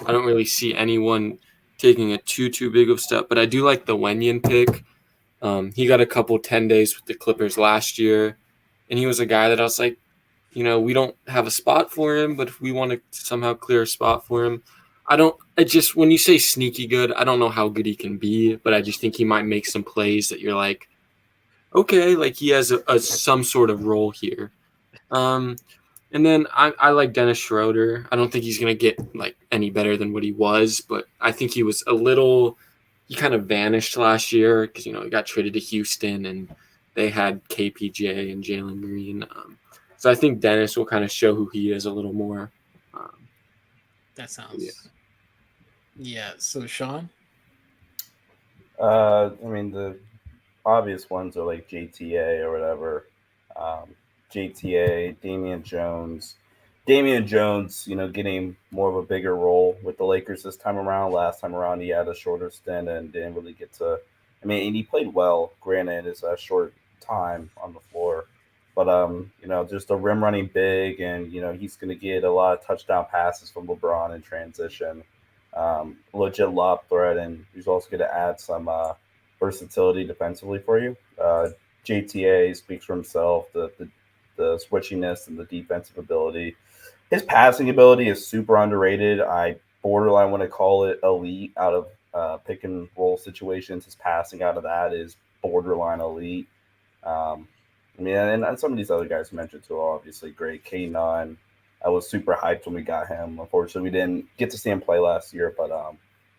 don't really see anyone taking a too big of step, but I do like the Wenyen pick. He got a couple 10 days with the Clippers last year, and he was a guy that I was like, we don't have a spot for him, but if we want to somehow clear a spot for him, when you say sneaky good, I don't know how good he can be, but I just think he might make some plays that you're like, okay, like he has some sort of role here. And then I like Dennis Schroeder. I don't think he's going to get like any better than what he was, but I think he kind of vanished last year because, he got traded to Houston and they had KPJ and Jalen Green. So I think Dennis will kind of show who he is a little more. That sounds. Yeah. So Sean. I mean, the obvious ones are like JTA or whatever. Um, JTA, Damian Jones. Damian Jones, getting more of a bigger role with the Lakers this time around. Last time around, he had a shorter stint and didn't really get to. I mean, and he played well. Granted, it's a short time on the floor, but just a rim running big, and he's going to get a lot of touchdown passes from LeBron in transition. Legit lob threat, and he's also going to add some versatility defensively for you. JTA speaks for himself. The switchiness and the defensive ability. His passing ability is super underrated. I borderline want to call it elite out of pick and roll situations. His passing out of that is borderline elite. I mean, and some of these other guys mentioned too are obviously great. K9, I was super hyped when we got him. Unfortunately, we didn't get to see him play last year, but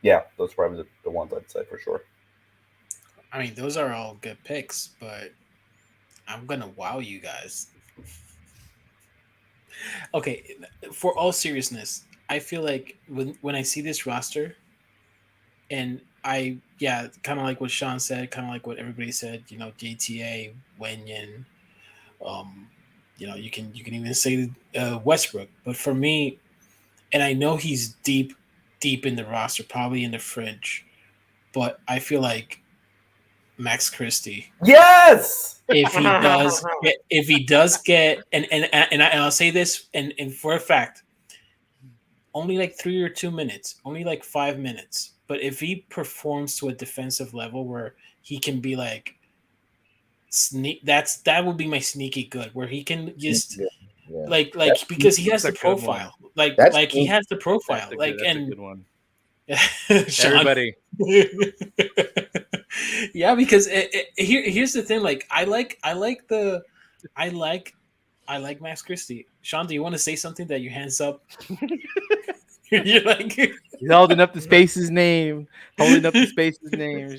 yeah, those are probably the ones I'd say for sure. I mean, those are all good picks, but I'm gonna wow you guys. Okay, for all seriousness, I feel like when I see this roster, and kind of like what Sean said, kind of like what everybody said. JTA, Wenyan, um, you can even say Westbrook. But for me, and I know he's deep in the roster, probably in the fringe, but I feel like Max Christie. Yes. If he does get, and I'll say this, and for a fact, only like 3 or 2 minutes, only like 5 minutes. But if he performs to a defensive level where he can be like that would be my sneaky good, where he can just Yeah. like because he has the That's a good profile, That's like he has the profile, That's like a good one. Sean. Everybody. Yeah, because here's the thing. Like I like Max Christie. Sean, do you want to say something? That your hands up? You're like He's holding up the Space's name. Holding up the Space's name.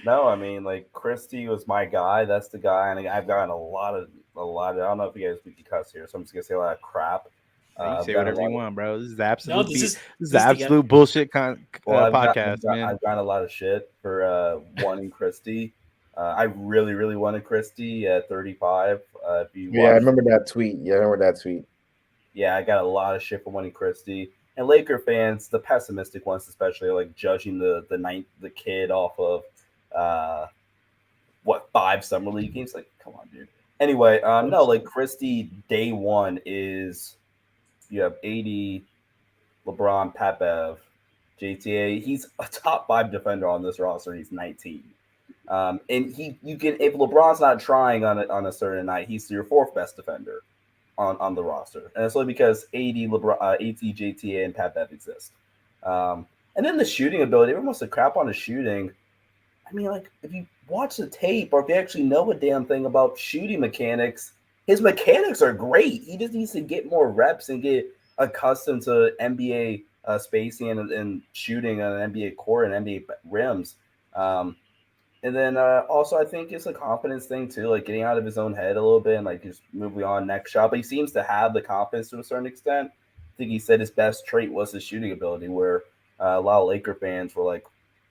No, I mean, like Christie was my guy. That's the guy, and I've gotten a lot of. I don't know if you guys we can cuss here, so I'm just gonna say a lot of crap. You I've say gotten whatever a you lot of- want, bro. This is no. this is This the is absolute bullshit podcast, man. I've gotten a lot of shit for wanting Christie. I really, really wanted Christie at 35. If you Yeah, I watch, remember that tweet. Yeah, I remember that tweet. yeah, I got a lot of shit for wanting Christie. And Laker fans, the pessimistic ones especially, are like judging the kid off of uh, 5 summer league games. Like, come on, dude. Anyway, no, like Christie day one is you have 80, LeBron, Pat Bev, JTA. He's a top 5 defender on this roster. He's 19. And you can, if LeBron's not trying on a certain night, he's your 4th best defender on the roster, and it's only because LeBron, AT, JTA, and Pat Bev exist. And then the shooting ability, everyone wants to crap on his shooting. I mean, like if you watch the tape or if you actually know a damn thing about shooting mechanics, his mechanics are great. He just needs to get more reps and get accustomed to NBA spacing and shooting on an NBA court and NBA rims. And then also, I think it's a confidence thing too, like getting out of his own head a little bit and like just moving on next shot. But he seems to have the confidence to a certain extent. I think he said his best trait was his shooting ability, where a lot of Laker fans were like,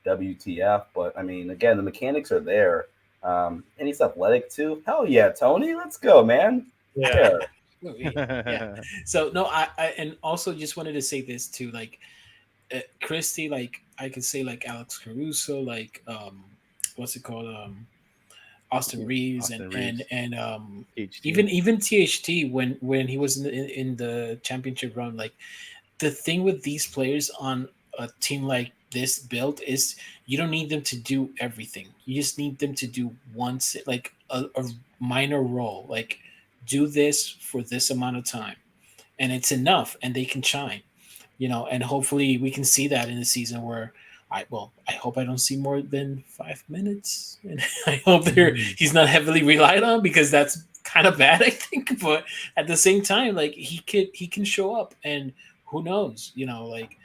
WTF. But I mean, again, the mechanics are there. And he's athletic too. Hell yeah, Tony. Let's go, man. Yeah. yeah. So no, I and also just wanted to say this too, like Christie, like I could say like Alex Caruso, like what's it called, Austin Reeves, and even THT when he was in the championship run. Like the thing with these players on a team like this build is you don't need them to do everything. You just need them to do like a minor role, like do this for this amount of time, and it's enough, and they can shine, and hopefully we can see that in the season where I hope I don't see more than 5 minutes, and I hope he's not heavily relied on, because that's kind of bad, I think. But at the same time, like he can show up, and who knows, like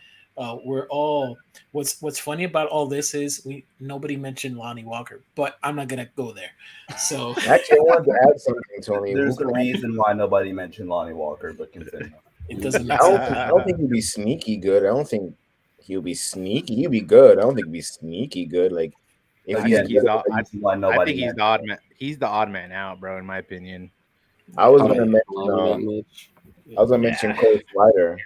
we're all. What's funny about all this is nobody mentioned Lonnie Walker, but I'm not gonna go there. So Actually, I wanted to add something, Tony. There's a reason why nobody mentioned Lonnie Walker, but continue. It doesn't I make don't, sense. think, I don't think he'll be sneaky good. I don't think he'll be sneaky. He'll be good. I don't think he'll be sneaky good. Like if Again, he's good, I think he's the odd man. He's the odd man out, bro. In my opinion. I was I gonna don't mention. love it that much. I was gonna mention Cole Slider.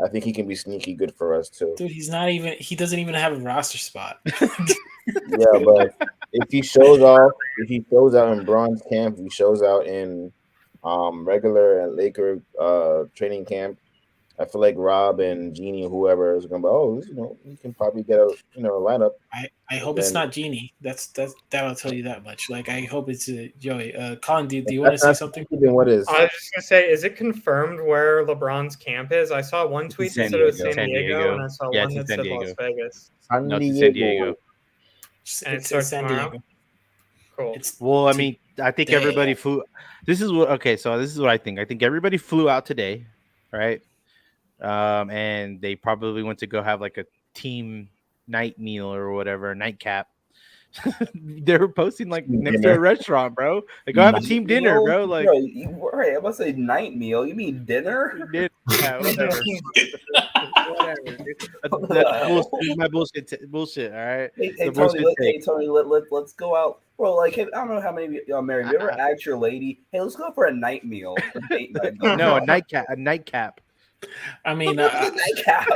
I think he can be sneaky good for us too. Dude, he doesn't even have a roster spot. Yeah, but if he shows out in bronze camp, if he shows out in regular and Laker training camp, I feel like Rob and Jeannie, whoever is gonna be, he can probably get a lineup. I hope it's not Genie. That'll tell you that much. Like I hope it's Joey. Colin, do you want to say something? Then what is? I was just gonna say, is it confirmed where LeBron's camp is? I saw one tweet that said it was San Diego, and I saw one that said Las Vegas. No, it's San Diego. And it starts San tomorrow? Diego. Cool. Well, I mean, I think everybody flew. This is what I think. I think everybody flew out today, right? And they probably went to go have like a team night meal or whatever, nightcap. They were posting like next to a restaurant, bro. They go have a team dinner, bro. Like, right, I'm about to say night meal. You mean dinner? Yeah, whatever. That's my bullshit. All right. Hey, Tony, let's go out, bro. Like, I don't know how many of y'all married. You ever ask your lady, "Hey, let's go for a night meal"? No, a nightcap. I mean, nightcap.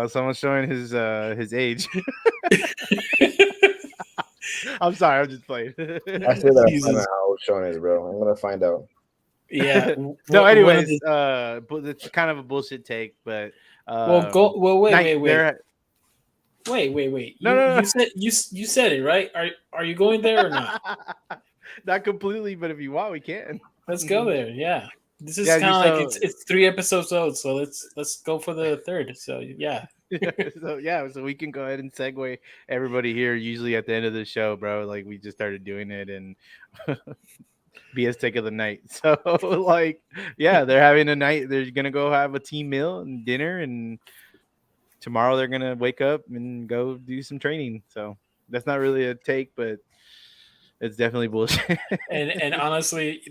Someone's showing his age. I'm sorry, I'm just playing. I feel that I find out how old Sean is, bro. I'm gonna find out. Yeah. No, anyways, but it's kind of a bullshit take, but wait. No. You said it, right? Are you going there or not? Not completely, but if you want, we can. Let's go there. Yeah. This is kind of like it's 3 episodes old, so let's go for the third. So yeah. So we can go ahead and segue everybody here. Usually at the end of the show, bro, like we just started doing it and BS take of the night. So like, yeah, they're having a night. They're gonna go have a team meal and dinner, and tomorrow they're gonna wake up and go do some training. So that's not really a take, but it's definitely bullshit. and honestly,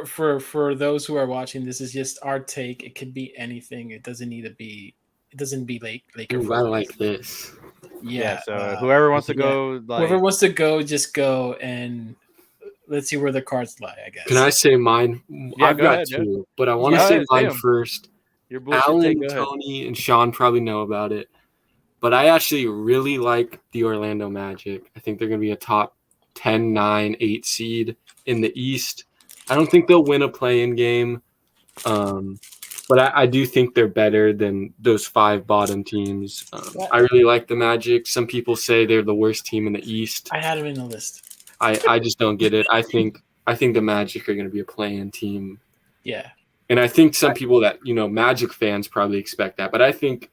for those who are watching, this is just our take. It could be anything. It doesn't need to be. It doesn't be Laker. Ooh, I like this. Yeah. So whoever wants to go, whoever wants to go, just go, and let's see where the cards lie. I guess. Can I say mine? Yeah, I've got two, but I want to say mine first. Alan, Tony, and Sean probably know about it, but I actually really like the Orlando Magic. I think they're going to be a top 10, 9, 8 seed in the East. I don't think they'll win a play-in game, but I do think they're better than those 5 bottom teams. I really like the Magic. Some people say they're the worst team in the East. I had them in the list. I just don't get it. I think the Magic are going to be a play-in team. Yeah. And I think some people that, Magic fans probably expect that. But I think,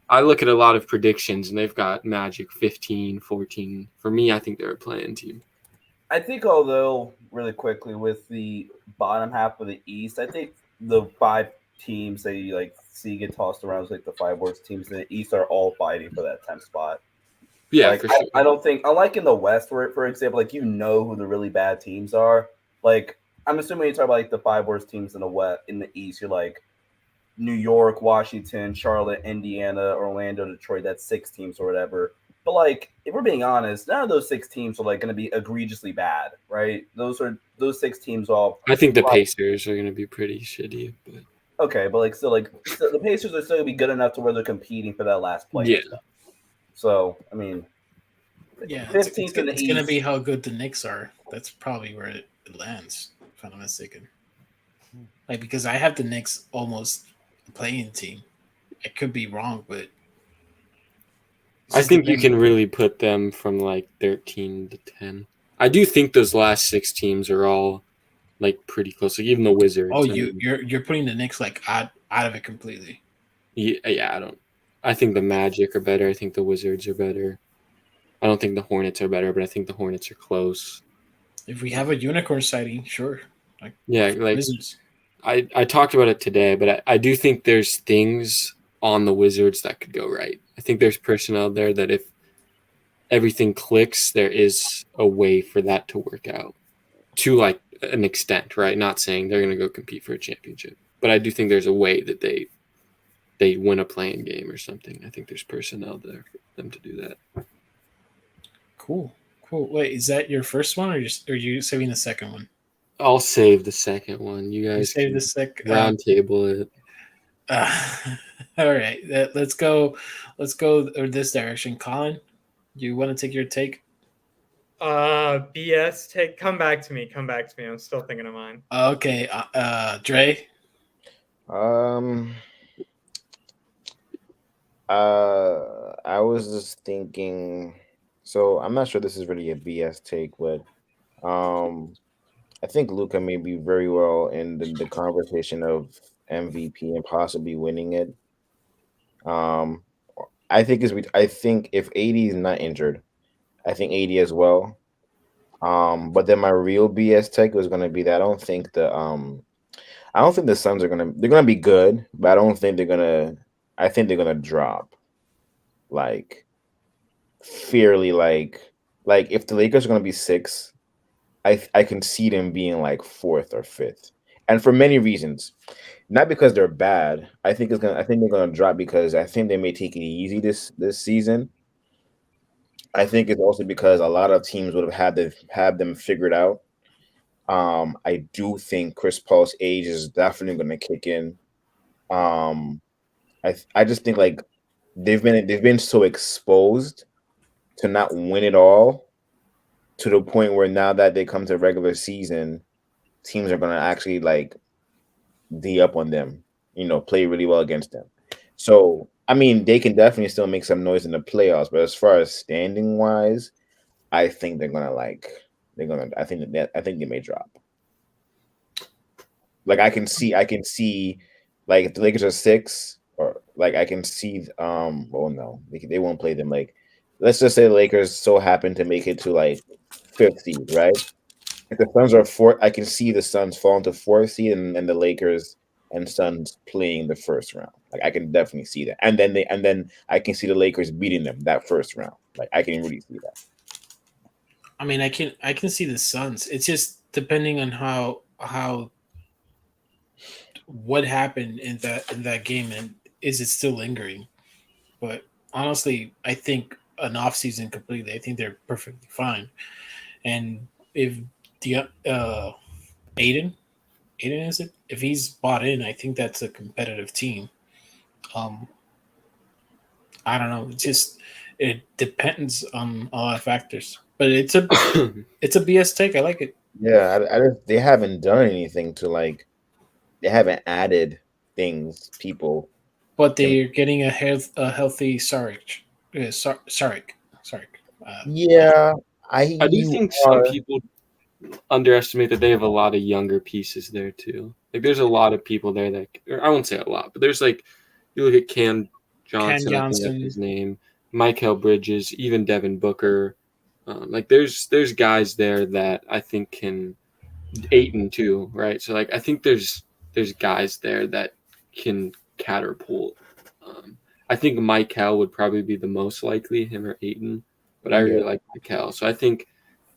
I look at a lot of predictions, and they've got Magic 15, 14. For me, I think they're a play-in team. I think, although, really quickly, with the bottom half of the East, I think the 5 teams that you, see get tossed around as, the 5 worst teams in the East are all fighting for that 10th spot. Yeah, for sure. I don't think, unlike in the West, where, for example, who the really bad teams are. I'm assuming you talk about, the 5 worst teams in the East. You're like, New York, Washington, Charlotte, Indiana, Orlando, Detroit. That's 6 teams or whatever. But if we're being honest, none of those 6 teams are going to be egregiously bad, right? Those 6 teams all. I think the Pacers are going to be pretty shitty. But... Okay, but still, the Pacers are still going to be good enough to where they're competing for that last place. Yeah. So I mean, yeah, it's going to be how good the Knicks are. That's probably where it lands, if I'm not mistaken. Because I have the Knicks almost playing team. I could be wrong, but I think you can really put them from 13 to 10. I do think those last 6 teams are all pretty close. Even the Wizards. Oh, you're putting the Knicks out of it completely. Yeah, I think the Magic are better. I think the Wizards are better. I don't think the Hornets are better, but I think the Hornets are close. If we have a unicorn sighting, sure. Wizards. I talked about it today, but I do think there's things on the Wizards that could go right. I think there's personnel there that if everything clicks, there is a way for that to work out to an extent, right? Not saying they're going to go compete for a championship, but I do think there's a way that they win a playing game or something. I think there's personnel there for them to do that. Cool. Wait, is that your first one, or are you saving the second one? I'll save the second one. You You guys save can the second. round table it. All right, let's go. Let's go this direction. Colin, you want to take your take? BS take. Come back to me. I'm still thinking of mine. Okay, Dre. I was just thinking. So I'm not sure this is really a BS take, but I think Luca may be very well in the conversation of MVP and possibly winning it. Um, I think if AD is not injured, I think AD as well. But then my real BS take was gonna be that I don't think the Suns they're gonna be good, but I don't think I think they're gonna drop like fairly like if the Lakers are gonna be 6, I can see them being like 4th or 5th. And for many reasons. Not because they're bad. I think they're gonna drop because I think they may take it easy this season. I think it's also because a lot of teams would have them figured out. I do think Chris Paul's age is definitely going to kick in. I just think like they've been so exposed to not win it all to the point where now that they come to regular season, teams are going to actually like D up on them, play really well against them. So I mean, they can definitely still make some noise in the playoffs, but as far as standing wise, I think I think they may drop. Like I can see like if the Lakers are 6 or like I can see oh no, they won't play them. Like let's just say the Lakers so happen to make it to like 5th seed, right? If the Suns are 4th, I can see the Suns falling to 4th seed and the Lakers and Suns playing the first round. Like I can definitely see that. And then I can see the Lakers beating them that first round. Like I can really see that. I mean, I can see the Suns. It's just depending on how what happened in that game, and is it still lingering? But honestly, I think an off season completely. I think they're perfectly fine. And if the Aiden is it? If he's bought in, I think that's a competitive team. I don't know. It depends on a lot of factors. But it's a BS take. I like it. Yeah, they haven't done anything to like. They haven't added things. People, but they're getting a healthy Sarek. Sarek. Yeah, I do think some people underestimate that they have a lot of younger pieces there too. Like there's a lot of people there that, or I won't say a lot, but there's like you look at Cam Johnson, I think that's his name, Mikal Bridges, even Devin Booker. Like there's guys there that I think can Ayton too, right? So like I think there's guys there that can catapult. I think Mikal would probably be the most likely, him or Ayton, but I really like Mikal. So I think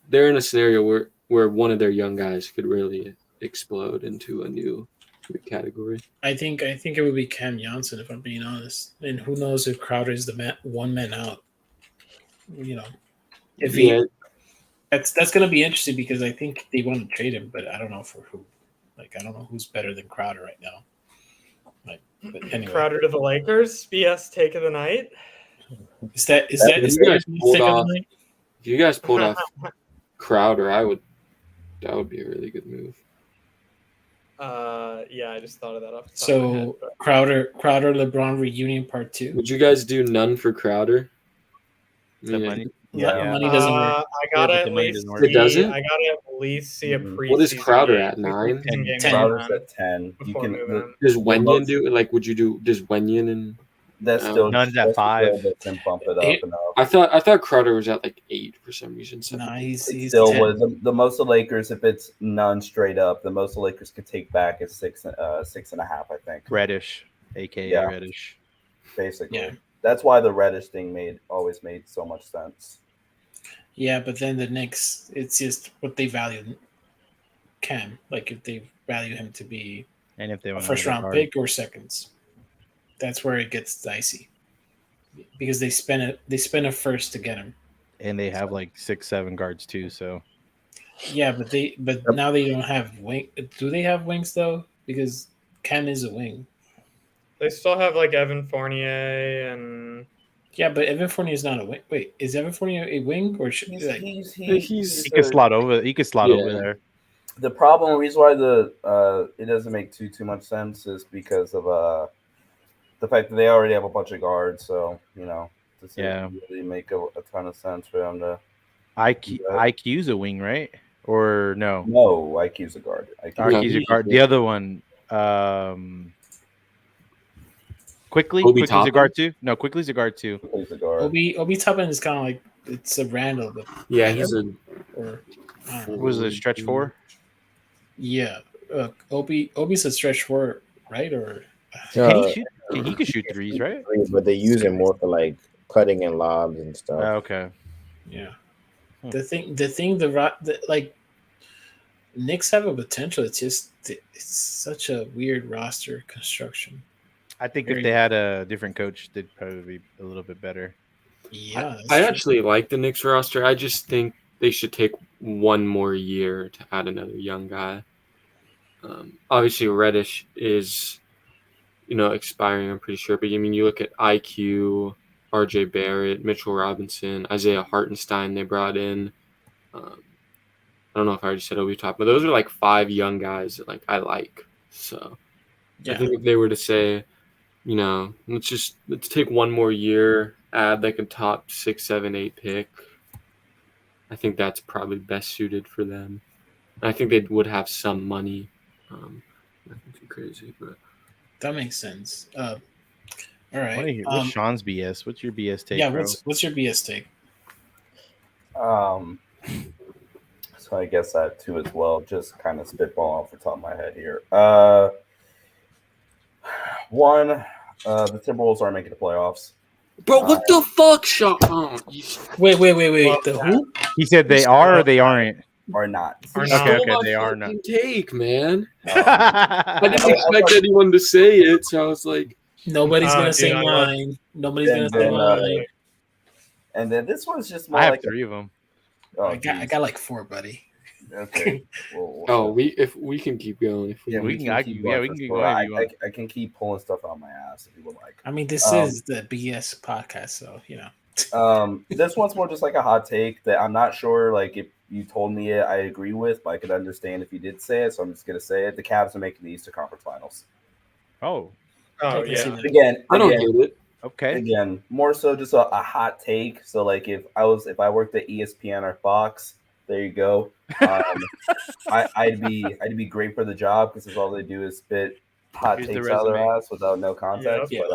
they're in a scenario where one of their young guys could really explode into a new category. I think it would be Cam Johnson, if I'm being honest. And who knows if Crowder is the one man out. If that's going to be interesting because I think they want to trade him, but I don't know for who. Like I don't know who's better than Crowder right now. But anyway, Crowder to the Lakers. BS take of the night. Is that if you guys pulled off Crowder, that would be a really good move. Yeah, I just thought of that off the top so of my head, Crowder LeBron reunion part 2. Would you guys do none for Crowder? Money. Money doesn't work. I gotta at least see, it doesn't. I gotta at least see a preseason. What is Crowder game, at 9? 10. Crowder's at 10. You Before can. moving. Does Wenyan do it? Like, would you do? Does Wenyan and That's still Nunn's at 5. Then bump it up and up. I thought Crowder was at like 8 for some reason. So Nah, he's Still 10. was the most the Lakers. If it's none straight up, the most the Lakers could take back is 6.5. I think. Reddish, aka Yeah. Reddish. Basically, Yeah. that's why the Reddish thing always made so much sense. Yeah, but then the Knicks, it's just what they value. Cam, like if they value him to be And if they a want first round pick or seconds. That's where it gets dicey because they spend a first to get him. and they have like 6-7 guards too, so Yeah, but now they don't have wing. Do they have wings though? Because Cam is a wing. They still have like Evan Fournier and Yeah, but Evan Fournier is not a wing. Wait, is Evan Fournier a wing or should He's, like? he's, He's- he's he could slot over. He could slot Yeah. over there. the problem. Reason why it doesn't make too much sense is because of the fact that they already have a bunch of guards. So this doesn't really make a ton of sense for them to. IQ's a wing, right? Or no? No, IQ's a guard. IQ's a guard. The other one, Quickly. Obi Quickly's a Toppin? guard too. No, Quickly's a guard too. He's a guard. Obi Toppin is kind of like it's a Randall, but Yeah, he's a. or I don't know. What was it, stretch 4? Yeah, Obi's a stretch four, right? Or Can he shoot? He could shoot threes, right? But they use him more for like cutting and lobs and stuff. Okay. yeah. Hmm. The like Knicks have a potential. It's such a weird roster construction. I think if they had a different coach, they'd probably be a little bit better. Yeah, I actually like the Knicks roster. I just think they should take one more year to add another young guy. Obviously, Reddish is, expiring. I'm pretty sure. But I mean, you look at IQ, R.J. Barrett, Mitchell Robinson, Isaiah Hartenstein. They brought in. I don't know if I already said Obi Top, but those are like 5 young guys that I like. So yeah. I think if they were to say, let's take one more year, add like a top 6, 7, 8 pick. I think that's probably best suited for them. I think they would have some money. Nothing too crazy, but That makes sense. All right. What's Sean's BS? What's your BS take? Yeah, bro? what's your BS take? So I guess that too as well. Just kind of spitball off the top of my head here. One, the Timberwolves aren't making the playoffs. bro, what the fuck, Sean? Wait. The who? He said they are or they aren't. Are not. Are You not. Okay, stole my they are fucking not. take, man. I I didn't expect anyone to say it, so I was like, Nobody's gonna dude, say I love- mine. Nobody's Then- gonna say then, mine. And then this one's just more have like 3 of them. I got like 4, buddy. Okay. Well, oh, if we can keep going. If we yeah, can. we can- can I keep can- going yeah, we for can keep sure. going if you want. I can keep pulling stuff out of my ass if you would like. I mean, this is the BS podcast, so This one's more just like a hot take that I'm not sure. Like if you told me it, I agree with, but I could understand if you did say it. So I'm just gonna say it. The Cavs are making the Eastern Conference Finals Oh, Oh I can see yeah. that. again. I don't again, hate it. okay. Again, more so just a hot take. So like if I worked at ESPN or Fox, there you go. I'd be great for the job because all they do is spit hot Here's the takes out of their resume. ass without no context. Yep.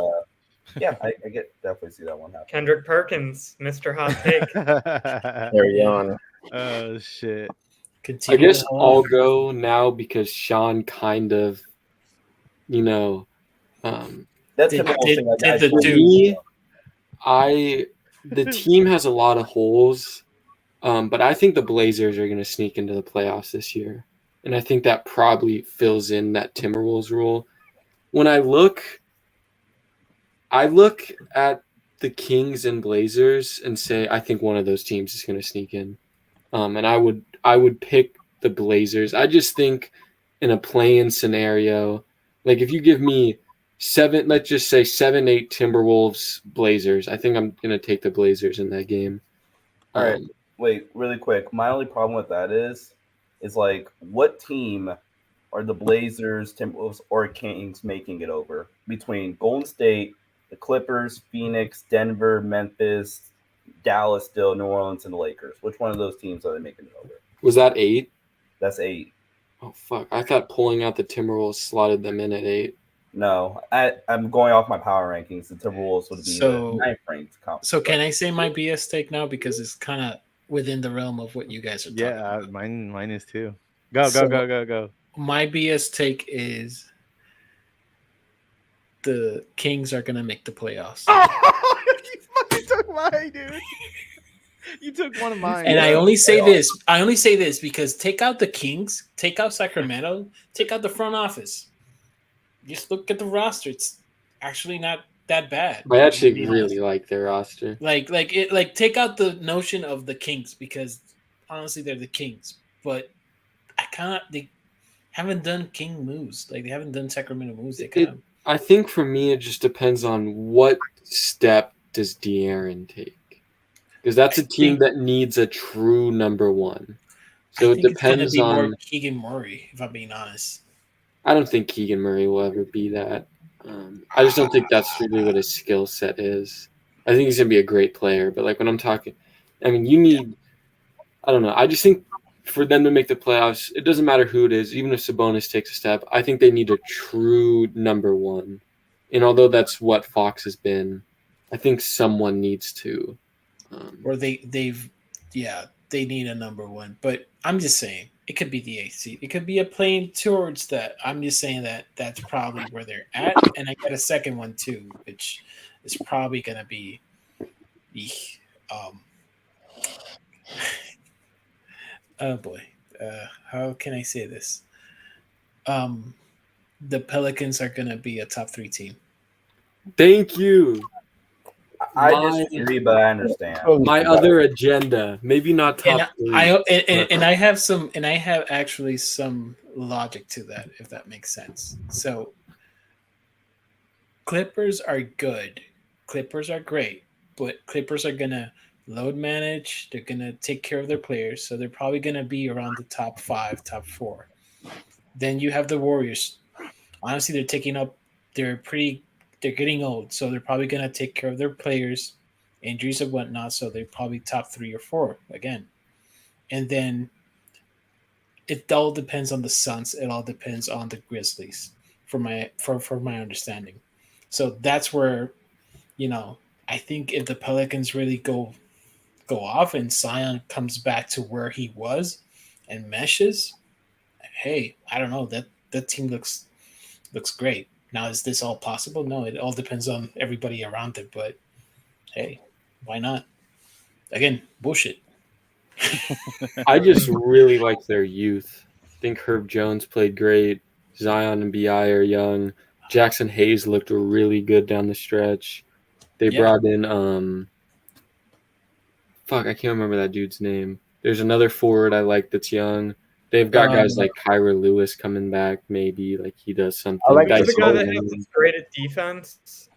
But I definitely see that one happen. Kendrick Perkins, Mr. Hot Take. Carry on. Oh shit. I continue. guess I'll go now because Sean kind of, That's Did- the did- thing. I did the told two- you. the team has a lot of holes, but I think the Blazers are going to sneak into the playoffs this year, and I think that probably fills in that Timberwolves rule. When I look at the Kings and Blazers and say I think one of those teams is going to sneak in, and I would pick the Blazers. I just think in a play-in scenario, like if you give me 7, let's just say 7-8 Timberwolves Blazers, I think I'm gonna take the Blazers in that game. All right. Wait, really quick. My only problem with that is like what team are the Blazers, Timberwolves, or Kings making it over between Golden State, the Clippers, Phoenix, Denver, Memphis, Dallas, still New Orleans, and the Lakers? Which one of those teams are they making it over? Was that 8? That's 8. Oh fuck! I thought pulling out the Timberwolves slotted them in at 8. No, I'm going off my power rankings. The Timberwolves would be So- the 9th ranked conference. So can I say my BS take now because it's kind of within the realm of what you guys are talking Yeah, about. mine is too. Go. My BS take is the Kings are gonna make the playoffs. Oh, you fucking took mine, dude. You took one of mine. And I bro. only say this. I only say this because take out the Kings, take out Sacramento, take out the front office. Just look at the roster. It's actually not that bad. I to actually be really honest. like their roster. Like take out the notion of the Kings because honestly they're the Kings. But they haven't done King moves. Like they haven't done Sacramento moves. They kind of I think for me, it just depends on what step does De'Aaron take, because that's a team that needs a true number one. So it it's gonna depends be more on. Keegan Murray, if I'm being honest. I don't think Keegan Murray will ever be that. I just don't think that's really what his skill set is. I think he's gonna be a great player, but like when I'm talking, I mean, you need. I don't know. I just think for them to make the playoffs, it doesn't matter who it is. Even if Sabonis takes a step, I think they need a true number one. And although that's what Fox has been, I think someone needs to. Or they need a number one. But I'm just saying it could be the eighth seed. It could be a plane towards that. I'm just saying that that's probably where they're at. And I got a second one too, which is probably gonna be oh boy. How can I say this? The Pelicans are gonna be a top 3 team. Thank you. I disagree, but I understand. My other agenda, maybe not top and 3. I have actually some logic to that, if that makes sense. So Clippers are good. Clippers are great, but Clippers are gonna load manage. They're gonna take care of their players, so they're probably gonna be around the top 5, top 4. Then you have the Warriors. Honestly, they're getting old, so they're probably going to take care of their players, injuries and whatnot, so they're probably top 3 or 4 again. And then it all depends on the Suns. It all depends on the Grizzlies, for my understanding. So that's where, I think if the Pelicans really go off and Zion comes back to where he was and meshes, hey, I don't know, that team looks great. Now, is this all possible? No, it all depends on everybody around it. But hey, why not? Again, bullshit. I just really like their youth. I think Herb Jones played great. Zion and Bi are young. Jackson Hayes looked really good down the stretch. They brought in I can't remember that dude's name. There's another forward I like that's young. They've got guys like Kyra Lewis coming back, maybe like he does something. I like the guy that has great at defense.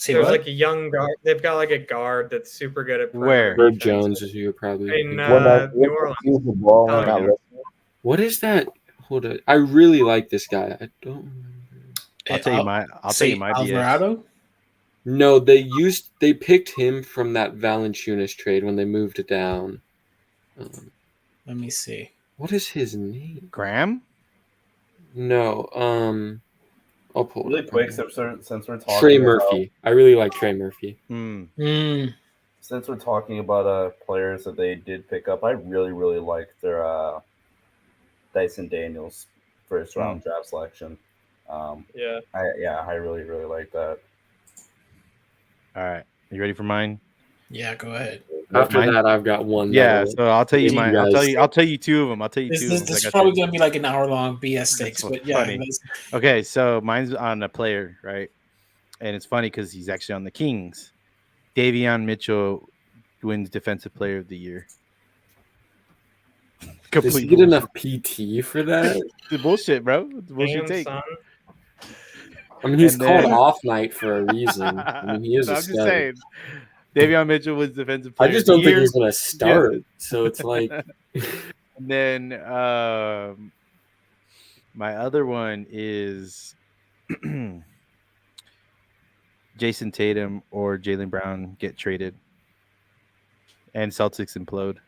There's like a young guard. They've got like a guard that's super good at where. Herb Jones is who you're probably in New Orleans. What is that? Hold on. I really like this guy. I don't remember. I'll tell you my Alvarado. No, they picked him from that Valanciunas trade when they moved it down. Let me see. What is his name? Graham? No. I'll pull really it quick since we're talking Trey Murphy. I really like Trey Murphy. Since we're talking about players that they did pick up, I really, really like their Dyson Daniels first round draft selection. I really, really like that. All right, you ready for mine? Yeah, go ahead. After that, I've got one. Yeah, so I'll tell you mine. I'll tell you 2 of them. This is probably going to be like an hour-long BS takes, but yeah. Funny. Okay, so mine's on a player, right? And it's funny because he's actually on the Kings. Davion Mitchell wins Defensive Player of the Year. Does he get enough PT for that? The bullshit, bro. The bullshit take. I mean, he's called off night for a reason. I mean, he is I'm a just stud. saying. Davion Mitchell was Defensive Player. I just don't think he's going to start. Yeah. So it's like. And then my other one is Jason Tatum or Jaylen Brown get traded, and Celtics implode.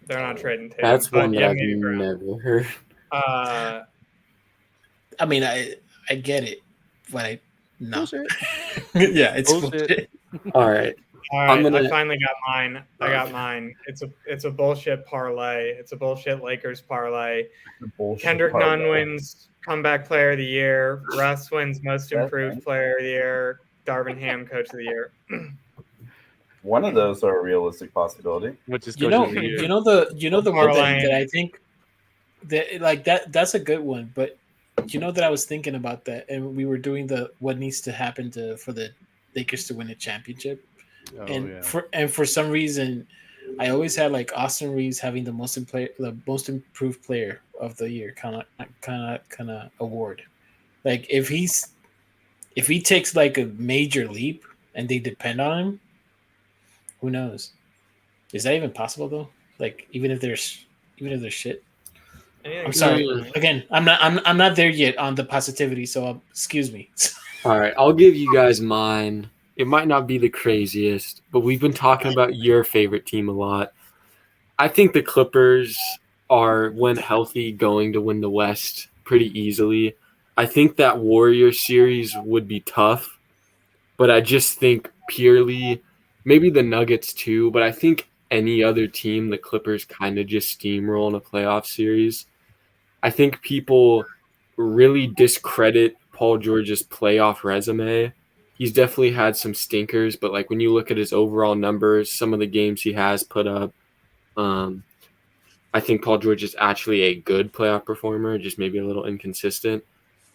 They're not trading Tatum. That's one that I've never heard. I mean, I get it, but no. Yeah, it's bullshit. All right. I finally got mine. I got mine. It's a bullshit parlay. It's a bullshit Lakers parlay. Kendrick Nunn wins comeback player of the year. Russ wins most improved player of the year. Darvin Ham coach of the year. One of those are a realistic possibility. Which is You coach know, of the year. you know the one Marlene. that I think that like that's a good one, but you know that I was thinking about that, and we were doing the what needs to happen for the Lakers to win a championship, Oh and yeah. for some reason, I always had like Austin Reeves having the most improved player of the year kind of award. Like if he takes like a major leap and they depend on him, who knows? Is that even possible though? Like even if there's shit. Anything I'm can sorry. happen. Again, I'm not there yet on the positivity, so excuse me. All right, I'll give you guys mine. It might not be the craziest, but we've been talking about your favorite team a lot. I think the Clippers are, when healthy, going to win the West pretty easily. I think that Warriors series would be tough, but I just think purely, maybe the Nuggets too, but I think any other team, the Clippers kind of just steamroll in a playoff series. I think people really discredit Paul George's playoff resume. He's definitely had some stinkers, but like when you look at his overall numbers, some of the games he has put up, um, I think Paul George is actually a good playoff performer, just maybe a little inconsistent.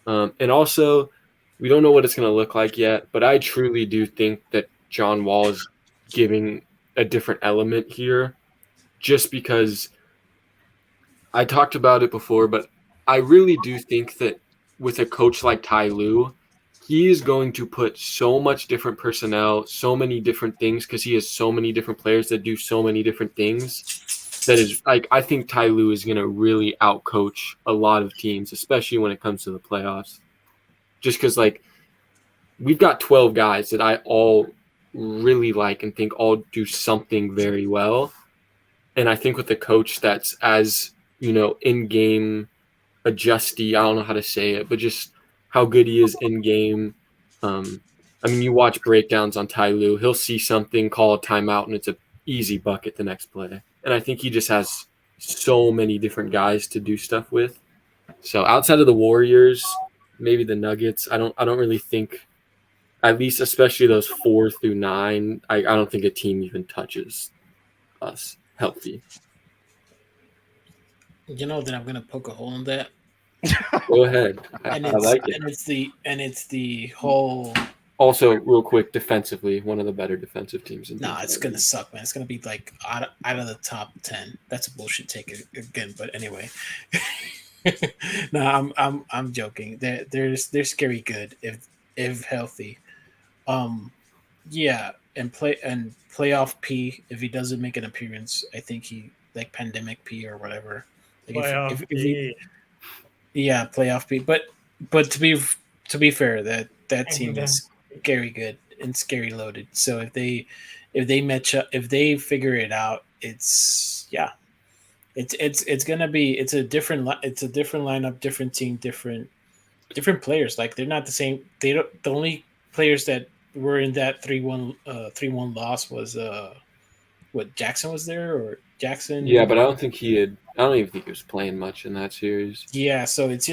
And also, we don't know what it's going to look like yet, but I truly do think that John Wall is giving a different element here just because I talked about it before, but I really do think that with a coach like Ty Lue, he is going to put so much different personnel, so many different things, because he has so many different players that do so many different things. That is like I think Ty Lue is going to really outcoach a lot of teams, especially when it comes to the playoffs. Just because like we've got 12 guys that I all really like and think all do something very well. And I think with a coach that's as, in game adjusty, I don't know how to say it, but just how good he is in game. I mean, you watch breakdowns on Ty Lue, he'll see something, call a timeout, and it's a easy bucket the next play. And I think he just has so many different guys to do stuff with. So outside of the Warriors, maybe the Nuggets, I don't really think, at least especially those 4 through 9, I don't think a team even touches us healthy. You know that I'm gonna poke a hole in that, Go ahead. and I like it. it's the whole. Also, real quick, defensively, one of the better defensive teams in. Nah, it's gonna suck, man. It's gonna be like out of the top 10. That's a bullshit take again, but anyway. No, I'm joking. They're scary good if healthy. Yeah, and playoff P. If he doesn't make an appearance, I think he like pandemic P or whatever. Like Playoff if he, P. yeah, playoff P. But to be fair, that team is scary good and scary loaded. So if they match up, if they figure it out, it's gonna be it's a different lineup, different team, different players. Like they're not the same. They don't. The only players that were in that 3-1 loss was what, Jackson was there, or Jackson? Yeah, but I don't think he had. I don't even think he was playing much in that series. Yeah, so it's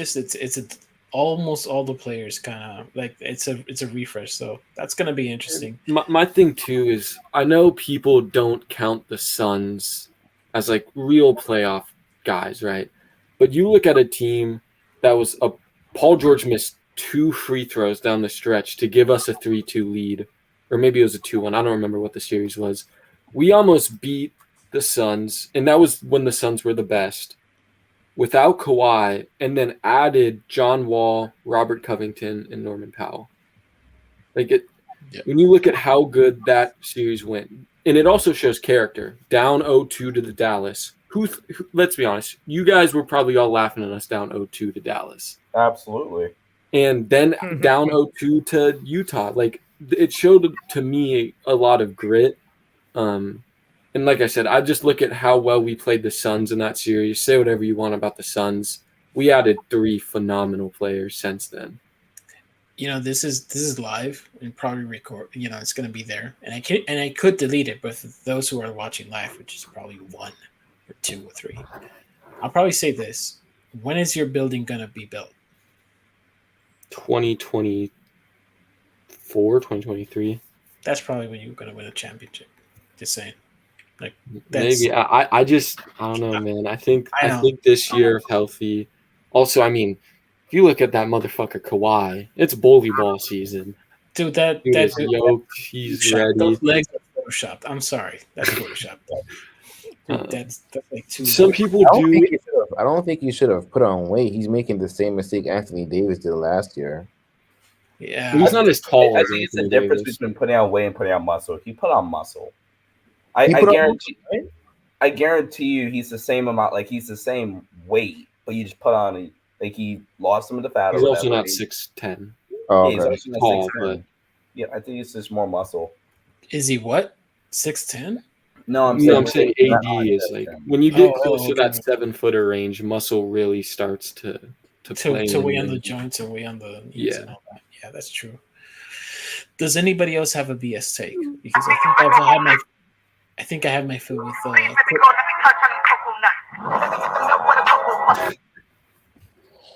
almost all the players kind of like it's a refresh. So that's gonna be interesting. My thing too is I know people don't count the Suns as like real playoff guys, right? But you look at a team that was a Paul George missed 2 free throws down the stretch to give us a 3-2 lead, or maybe it was a 2-1. I don't remember what the series was. We almost beat the Suns, and that was when the Suns were the best, without Kawhi, and then added John Wall, Robert Covington, and Norman Powell. Like it, when you look at how good that series went, and it also shows character. Down 0-2 to the Dallas. Let's be honest, you guys were probably all laughing at us down 0-2 to Dallas. Absolutely. And then down 0-2 to Utah. Like it showed to me a lot of grit. And like I said, I just look at how well we played the Suns in that series. Say whatever you want about the Suns. We added 3 phenomenal players since then. This is live and probably record. It's going to be there, and I could delete it, but for those who are watching live, which is probably 1 or 2 or 3, I'll probably say this: when is your building going to be built? 2024, 2023. That's probably when you're going to win a championship. Just saying. Like that's Maybe I don't know, man. I think I I know. think this year, if healthy. Also, I mean, if you look at that motherfucker Kawhi, it's bully ball season. dude. That Dude is yoked. He's Photoshop. ready. Those legs are photoshopped. I'm sorry, that's photoshopped. Dude, Uh, that's like too. Some people do. I don't think he should have put on weight. He's making the same mistake Anthony Davis did last year. Yeah, He's not as tall I as think it's Anthony the difference Davis. between putting on weight and putting on muscle. He put on muscle. I put on guarantee. muscle, right? I guarantee you, he's the same amount. Like he's the same weight, but you just put on like he lost some of the fat He's or also whatever. not 6'10". Oh, Yeah, he's okay. also not Tall, 6'10". but Yeah, I think it's just more muscle. is he what? 6'10"? No, I'm no, saying I'm saying not AD on is 6'10". like when you get Oh, close to okay. that 7-footer range, muscle really starts to play. To weigh in on the and- joints and weigh on the knees Yeah. and all that. Yeah, that's true. Does anybody else have a BS take? Because I think I have my fill with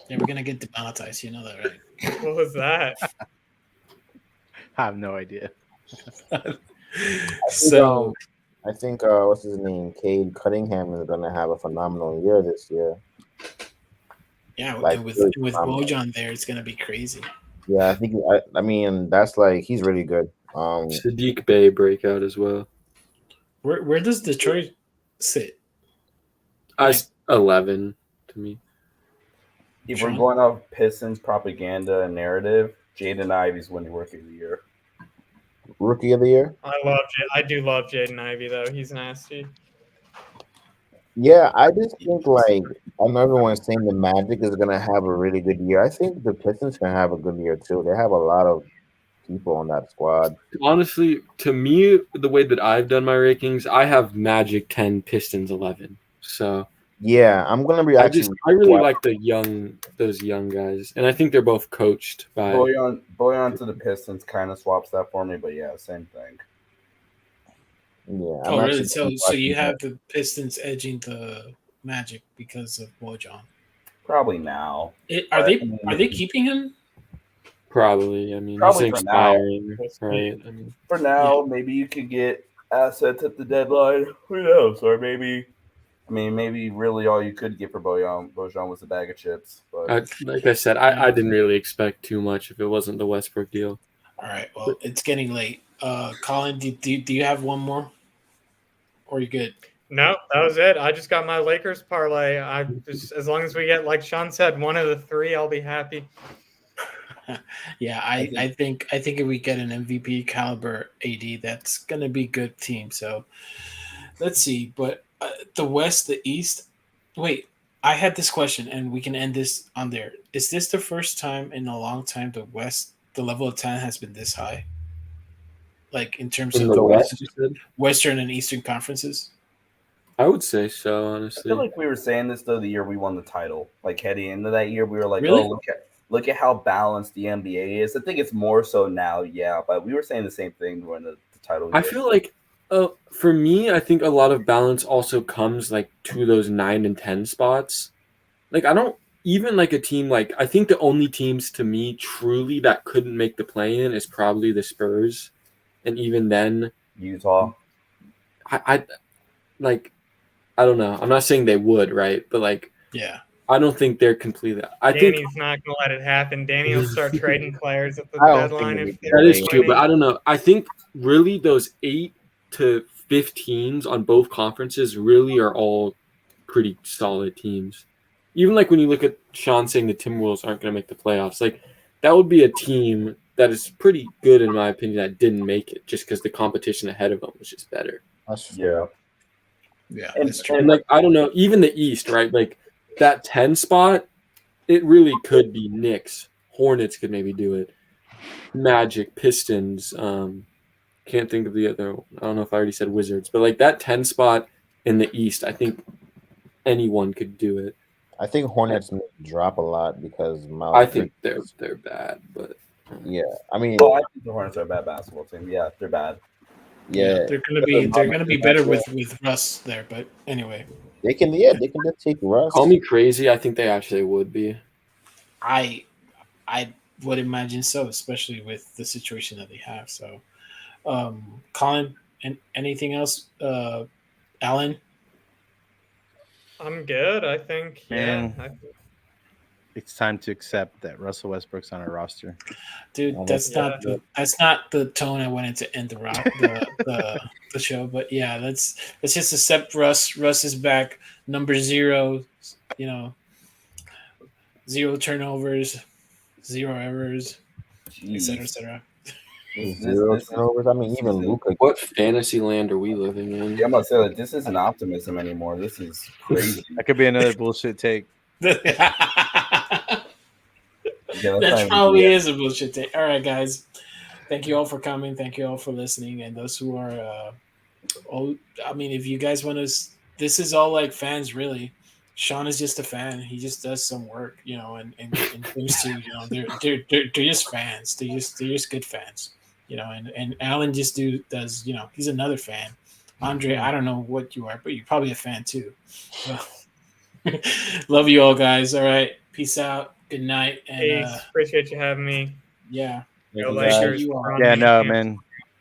yeah, we're gonna get demonetized, you know that, right? What was that? I have no idea. So I think what's his name? Cade Cunningham is gonna have a phenomenal year this year. yeah, Like, and with really Bojan there, it's gonna be crazy. Yeah, I think I mean that's like he's really good. Sadiq Bey breakout as well. Where does Detroit sit? 11 to me. If we're Sean? going off Pistons propaganda and narrative, Jaden Ivey's winning Rookie of the Year. Rookie of the year. I do love Jaden Ivey though. He's nasty. Yeah, I just think like I know everyone's saying the Magic is gonna have a really good year. I think the Pistons can have a good year too. They have a lot of people on that squad. Honestly, to me, the way that I've done my rankings, I have Magic 10, Pistons 11. So Yeah, I'm gonna be I actually. really like those young guys, and I think they're both coached by. Boyan to the Pistons kind of swaps that for me, but yeah, same thing. Yeah, Oh, I'm really? actually So you watching have that. the Pistons edging the Magic because of Bojan. Probably now. Are But, they keeping him? Probably, I mean, Probably he's for now. expiring, right? I mean, For now, maybe you could get assets at the deadline. Who knows? Or maybe really all you could get for Bojan was a bag of chips. But like I said, I didn't really expect too much if it wasn't the Westbrook deal. All right. Well, it's getting late. Colin, do you have one more? Or are you good? No, that was it. I just got my Lakers parlay. I just as long as we get, like Sean said, one of the three, I'll be happy. Yeah, I think if we get an MVP caliber AD, that's gonna be a good team. So let's see. But the West, the East. Wait, I had this question, and we can end this on there. Is this the first time in a long time the West, the level of talent has been this high? Like in terms In of the West, you said? Western and Eastern conferences? I would say so, I honestly. feel like we were saying this though the year we won the title. Like heading into that year, we were like, Really? "Oh, look at how balanced the NBA is." I think it's more so now, yeah. But we were saying the same thing when the title. I year. feel like, for me, I think a lot of balance also comes like to those 9 and 10 spots. Like I don't even like a team like I think the only teams to me truly that couldn't make the play-in is probably the Spurs, and even then, Utah. I like I don't know. I'm not saying they would, right? But like Yeah. I don't think they're completely. I think Danny's not gonna let it happen. Danny will start trading players at the I don't deadline think if it'll be they're that is true, winning. but I don't know. I think really those 8 to 15s on both conferences really are all pretty solid teams. Even like when you look at Sean saying the Timberwolves aren't going to make the playoffs, like that would be a team that is pretty good in my opinion that didn't make it just because the competition ahead of them was just better. That's fair. Yeah, And- that's true. And like I don't know, even the East, right? Like that 10 spot, it really could be Knicks. Hornets could maybe do it. Magic, Pistons. Can't think of the other. I don't know if I already said Wizards, but like that 10 spot in the East, I think anyone could do it. I think Hornets may drop a lot because Miles. I think they're bad, but Yeah, I mean, Well, I think the Hornets are a bad basketball team. Yeah, they're bad. yeah, they're gonna be better with Russ there. But anyway, they can. Yeah, they can just take Russ. call me crazy. I think they actually would be. I would imagine so, especially with the situation that they have. So, Colin, And anything else, Alan? I'm good. I think. Man. Yeah. It's time to accept that Russell Westbrook's on our roster. Dude, Well, that's Yeah. not the tone I wanted to end the show. But yeah, let's just accept Russ. Russ is back, number 0. You know, 0 turnovers, 0 errors, etc. Jeez. etc. zero This turnovers. I mean, even isn't- Luca. What fantasy land are we living in? Yeah, I'm about to say like this isn't optimism anymore. This is crazy. That could be another bullshit take. That Yeah, that's not even probably BS. is a bullshit take. All right, guys. Thank you all for coming. Thank you all for listening. And those who are, I mean, if you guys want to, this is all like fans, really. Sean is just a fan. He just does some work, and things too. They're just fans. They're just good fans, And Alan just does, he's another fan. Andre, I don't know what you are, but you're probably a fan too. Well, love you all, guys. All right, peace out. Good night, and Peace. Appreciate you having me. yeah. Go you, guys. Lakers. You are. LeBron Yeah, James. no, man.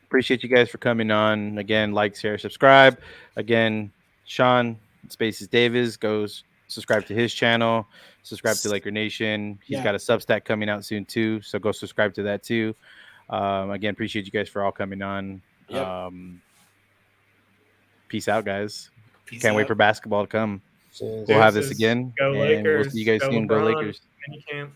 Appreciate you guys for coming on. Again, like, share, subscribe. Again, Sean Spaces Davis goes subscribe to his channel. Subscribe to Laker Nation. He's got a Substack coming out soon too, so go subscribe to that too. Again, appreciate you guys for all coming on. Yep. Peace out, guys. Peace Can't wait out. for basketball to come. Cheers. We'll have this Deuces. again. Go and Lakers. we'll see you guys soon. Go LeBron. Lakers. Minicamp.